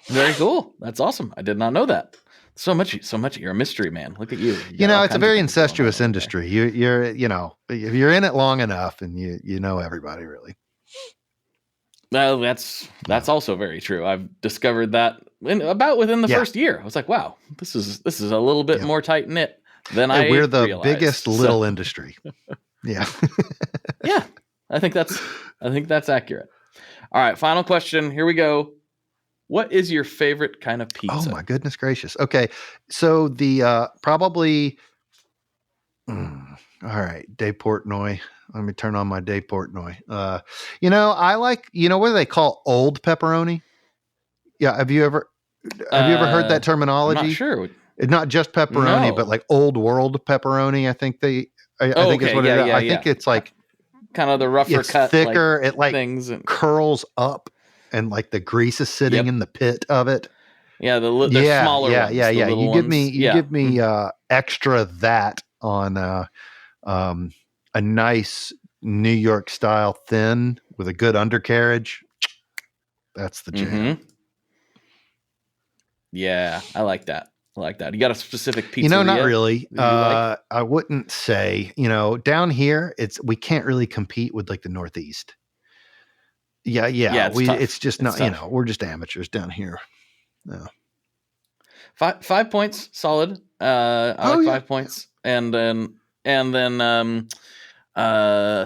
Very cool. That's awesome. I did not know that. So much. You're a mystery man. Look at you. It's a very incestuous industry. You're if you're in it long enough, and you know everybody really. Well, that's also very true. I've discovered that within the first year. I was like, wow, this is a little bit more tight knit than I we're the realized. biggest little industry. Yeah. Yeah. I think that's accurate. All right, final question. Here we go. What is your favorite kind of pizza? Oh my goodness gracious. Okay. So the probably all right, De Portnoy. Let me turn on my De Portnoy. I like, what do they call old pepperoni? Yeah, have you ever heard that terminology? I'm not sure. Not just pepperoni, but like old world pepperoni. I think I think it's what it is. I think it's like kind of the rougher cut, thicker. It like things curls up, and like the grease is sitting in the pit of it. Yeah, the smaller ones. Yeah. You give me extra that on a nice New York style thin with a good undercarriage. That's the jam. Mm-hmm. Yeah, I like that. You got a specific pizza? Not really. I wouldn't say, down here we can't really compete with like the Northeast. Yeah. It's just not, we're just amateurs down here. No. 5 points, solid. I like 5 points. And then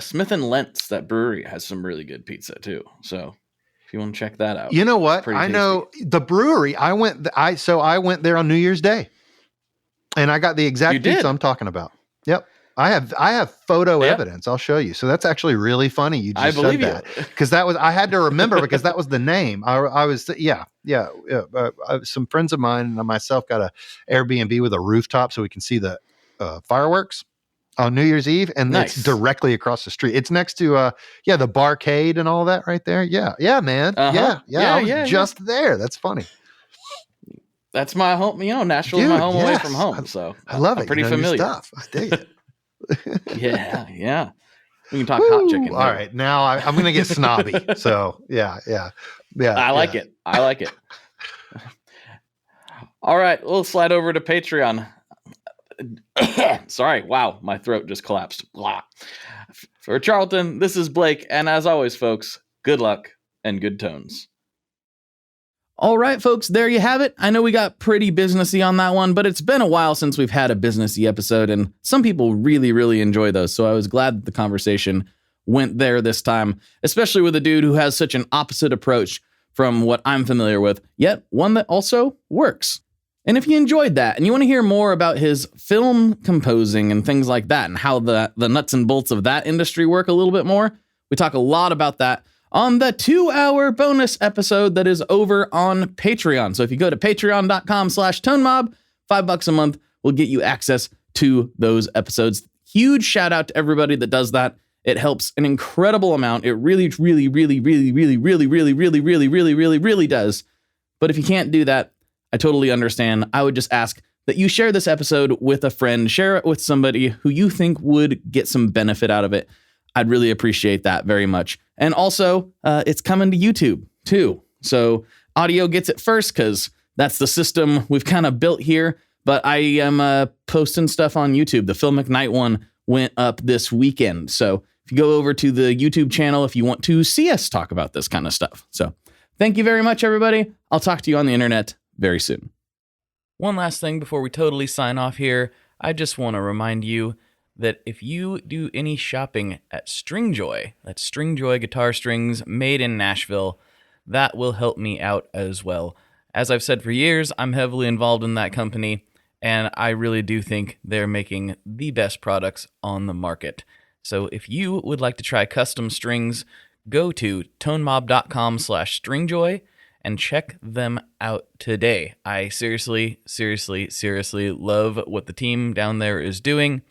Smith and Lentz, that brewery, has some really good pizza too. So if you want to check that out, you know what? I know the brewery. I went there on New Year's Day, and I got the exact pizza I'm talking about. Yep. I have photo evidence. I'll show you. So that's actually really funny. You just said that, because I had to remember because that was the name. I was some friends of mine and myself got a Airbnb with a rooftop so we can see the fireworks. On New Year's Eve, and Nice. it's directly across the street. It's next to the Barcade and all that right there. Yeah, man. Uh-huh. I was just there. That's funny. That's my home. Nashville's my home away from home. So I love it. I'm pretty your familiar. stuff. I dig it. Yeah. We can talk hot chicken. All right, now I'm going to get snobby. So yeah. I like it. All right, we'll slide over to Patreon. Sorry, wow, my throat just collapsed. Blah. For Charlton, this is Blake, and as always, folks, good luck and good tones. All right, folks, there you have it. I know we got pretty businessy on that one, but it's been a while since we've had a businessy episode, and some people really, really enjoy those, so I was glad that the conversation went there this time, especially with a dude who has such an opposite approach from what I'm familiar with, yet one that also works. And if you enjoyed that and you want to hear more about his film composing and things like that and how the nuts and bolts of that industry work a little bit more, we talk a lot about that on the 2-hour bonus episode that is over on Patreon. So if you go to patreon.com/tonemob, $5 a month will get you access to those episodes. Huge shout out to everybody that does that. It helps an incredible amount. It really, really, really, really, really, really, really, really, really, really, really, really does. But if you can't do that, I totally understand. I would just ask that you share this episode with a friend, share it with somebody who you think would get some benefit out of it. I'd really appreciate that very much. And also, it's coming to YouTube too. So audio gets it first because that's the system we've kind of built here. But I am posting stuff on YouTube. The Phil McKnight one went up this weekend. So if you go over to the YouTube channel, if you want to see us talk about this kind of stuff. So thank you very much, everybody. I'll talk to you on the internet very soon. One last thing before we totally sign off here. I just want to remind you that if you do any shopping at Stringjoy, that's Stringjoy guitar strings made in Nashville, that will help me out as well. As I've said for years, I'm heavily involved in that company, and I really do think they're making the best products on the market. So if you would like to try custom strings, go to tonemob.com/stringjoy and check them out today. I seriously love what the team down there is doing.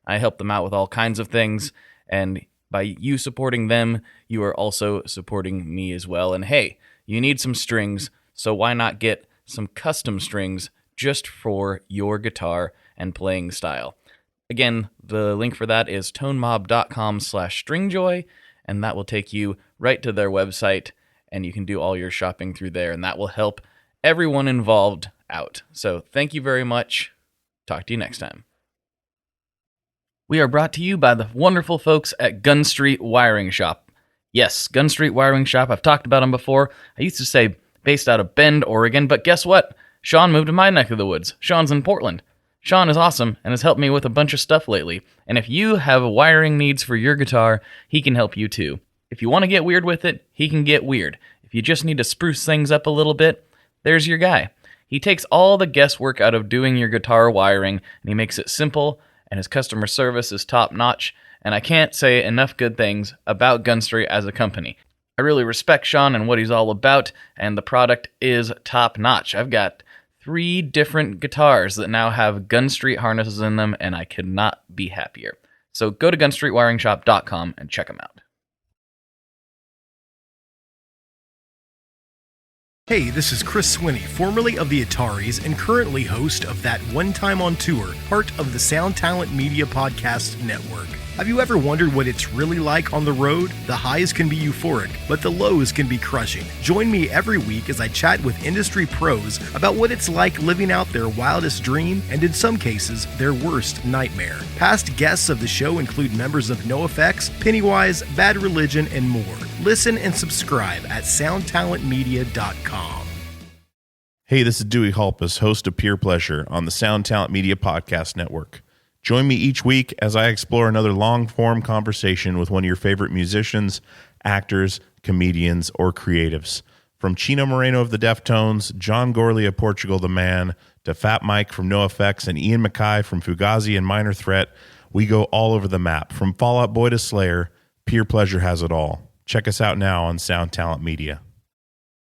I help them out with all kinds of things, and by you supporting them, you are also supporting me as well. And hey, you need some strings, so why not get some custom strings just for your guitar and playing style? Again, the link for that is tonemob.com/stringjoy, and that will take you right to their website, and you can do all your shopping through there, and that will help everyone involved out. So thank you very much. Talk to you next time. We are brought to you by the wonderful folks at Gun Street Wiring Shop. Yes, Gun Street Wiring Shop. I've talked about them before. I used to say based out of Bend, Oregon, but guess what? Sean moved to my neck of the woods. Sean's in Portland. Sean is awesome and has helped me with a bunch of stuff lately. And if you have wiring needs for your guitar, he can help you too. If you want to get weird with it, he can get weird. If you just need to spruce things up a little bit, there's your guy. He takes all the guesswork out of doing your guitar wiring, and he makes it simple, and his customer service is top-notch, and I can't say enough good things about Gun Street as a company. I really respect Sean and what he's all about, and the product is top-notch. I've got 3 different guitars that now have Gun Street harnesses in them, and I could not be happier. So go to gunstreetwiringshop.com and check them out. Hey, this is Chris Swinney, formerly of the Ataris and currently host of That One Time on Tour, part of the Sound Talent Media Podcast Network. Have you ever wondered what it's really like on the road? The highs can be euphoric, but the lows can be crushing. Join me every week as I chat with industry pros about what it's like living out their wildest dream and, in some cases, their worst nightmare. Past guests of the show include members of NoFX, Pennywise, Bad Religion, and more. Listen and subscribe at soundtalentmedia.com. Hey, this is Dewey Halpus, host of Peer Pleasure on the Sound Talent Media Podcast Network. Join me each week as I explore another long-form conversation with one of your favorite musicians, actors, comedians, or creatives. From Chino Moreno of the Deftones, John Gorley of Portugal the Man, to Fat Mike from NoFX and Ian Mackay from Fugazi and Minor Threat, we go all over the map. From Fall Out Boy to Slayer, Peer Pleasure has it all. Check us out now on Sound Talent Media.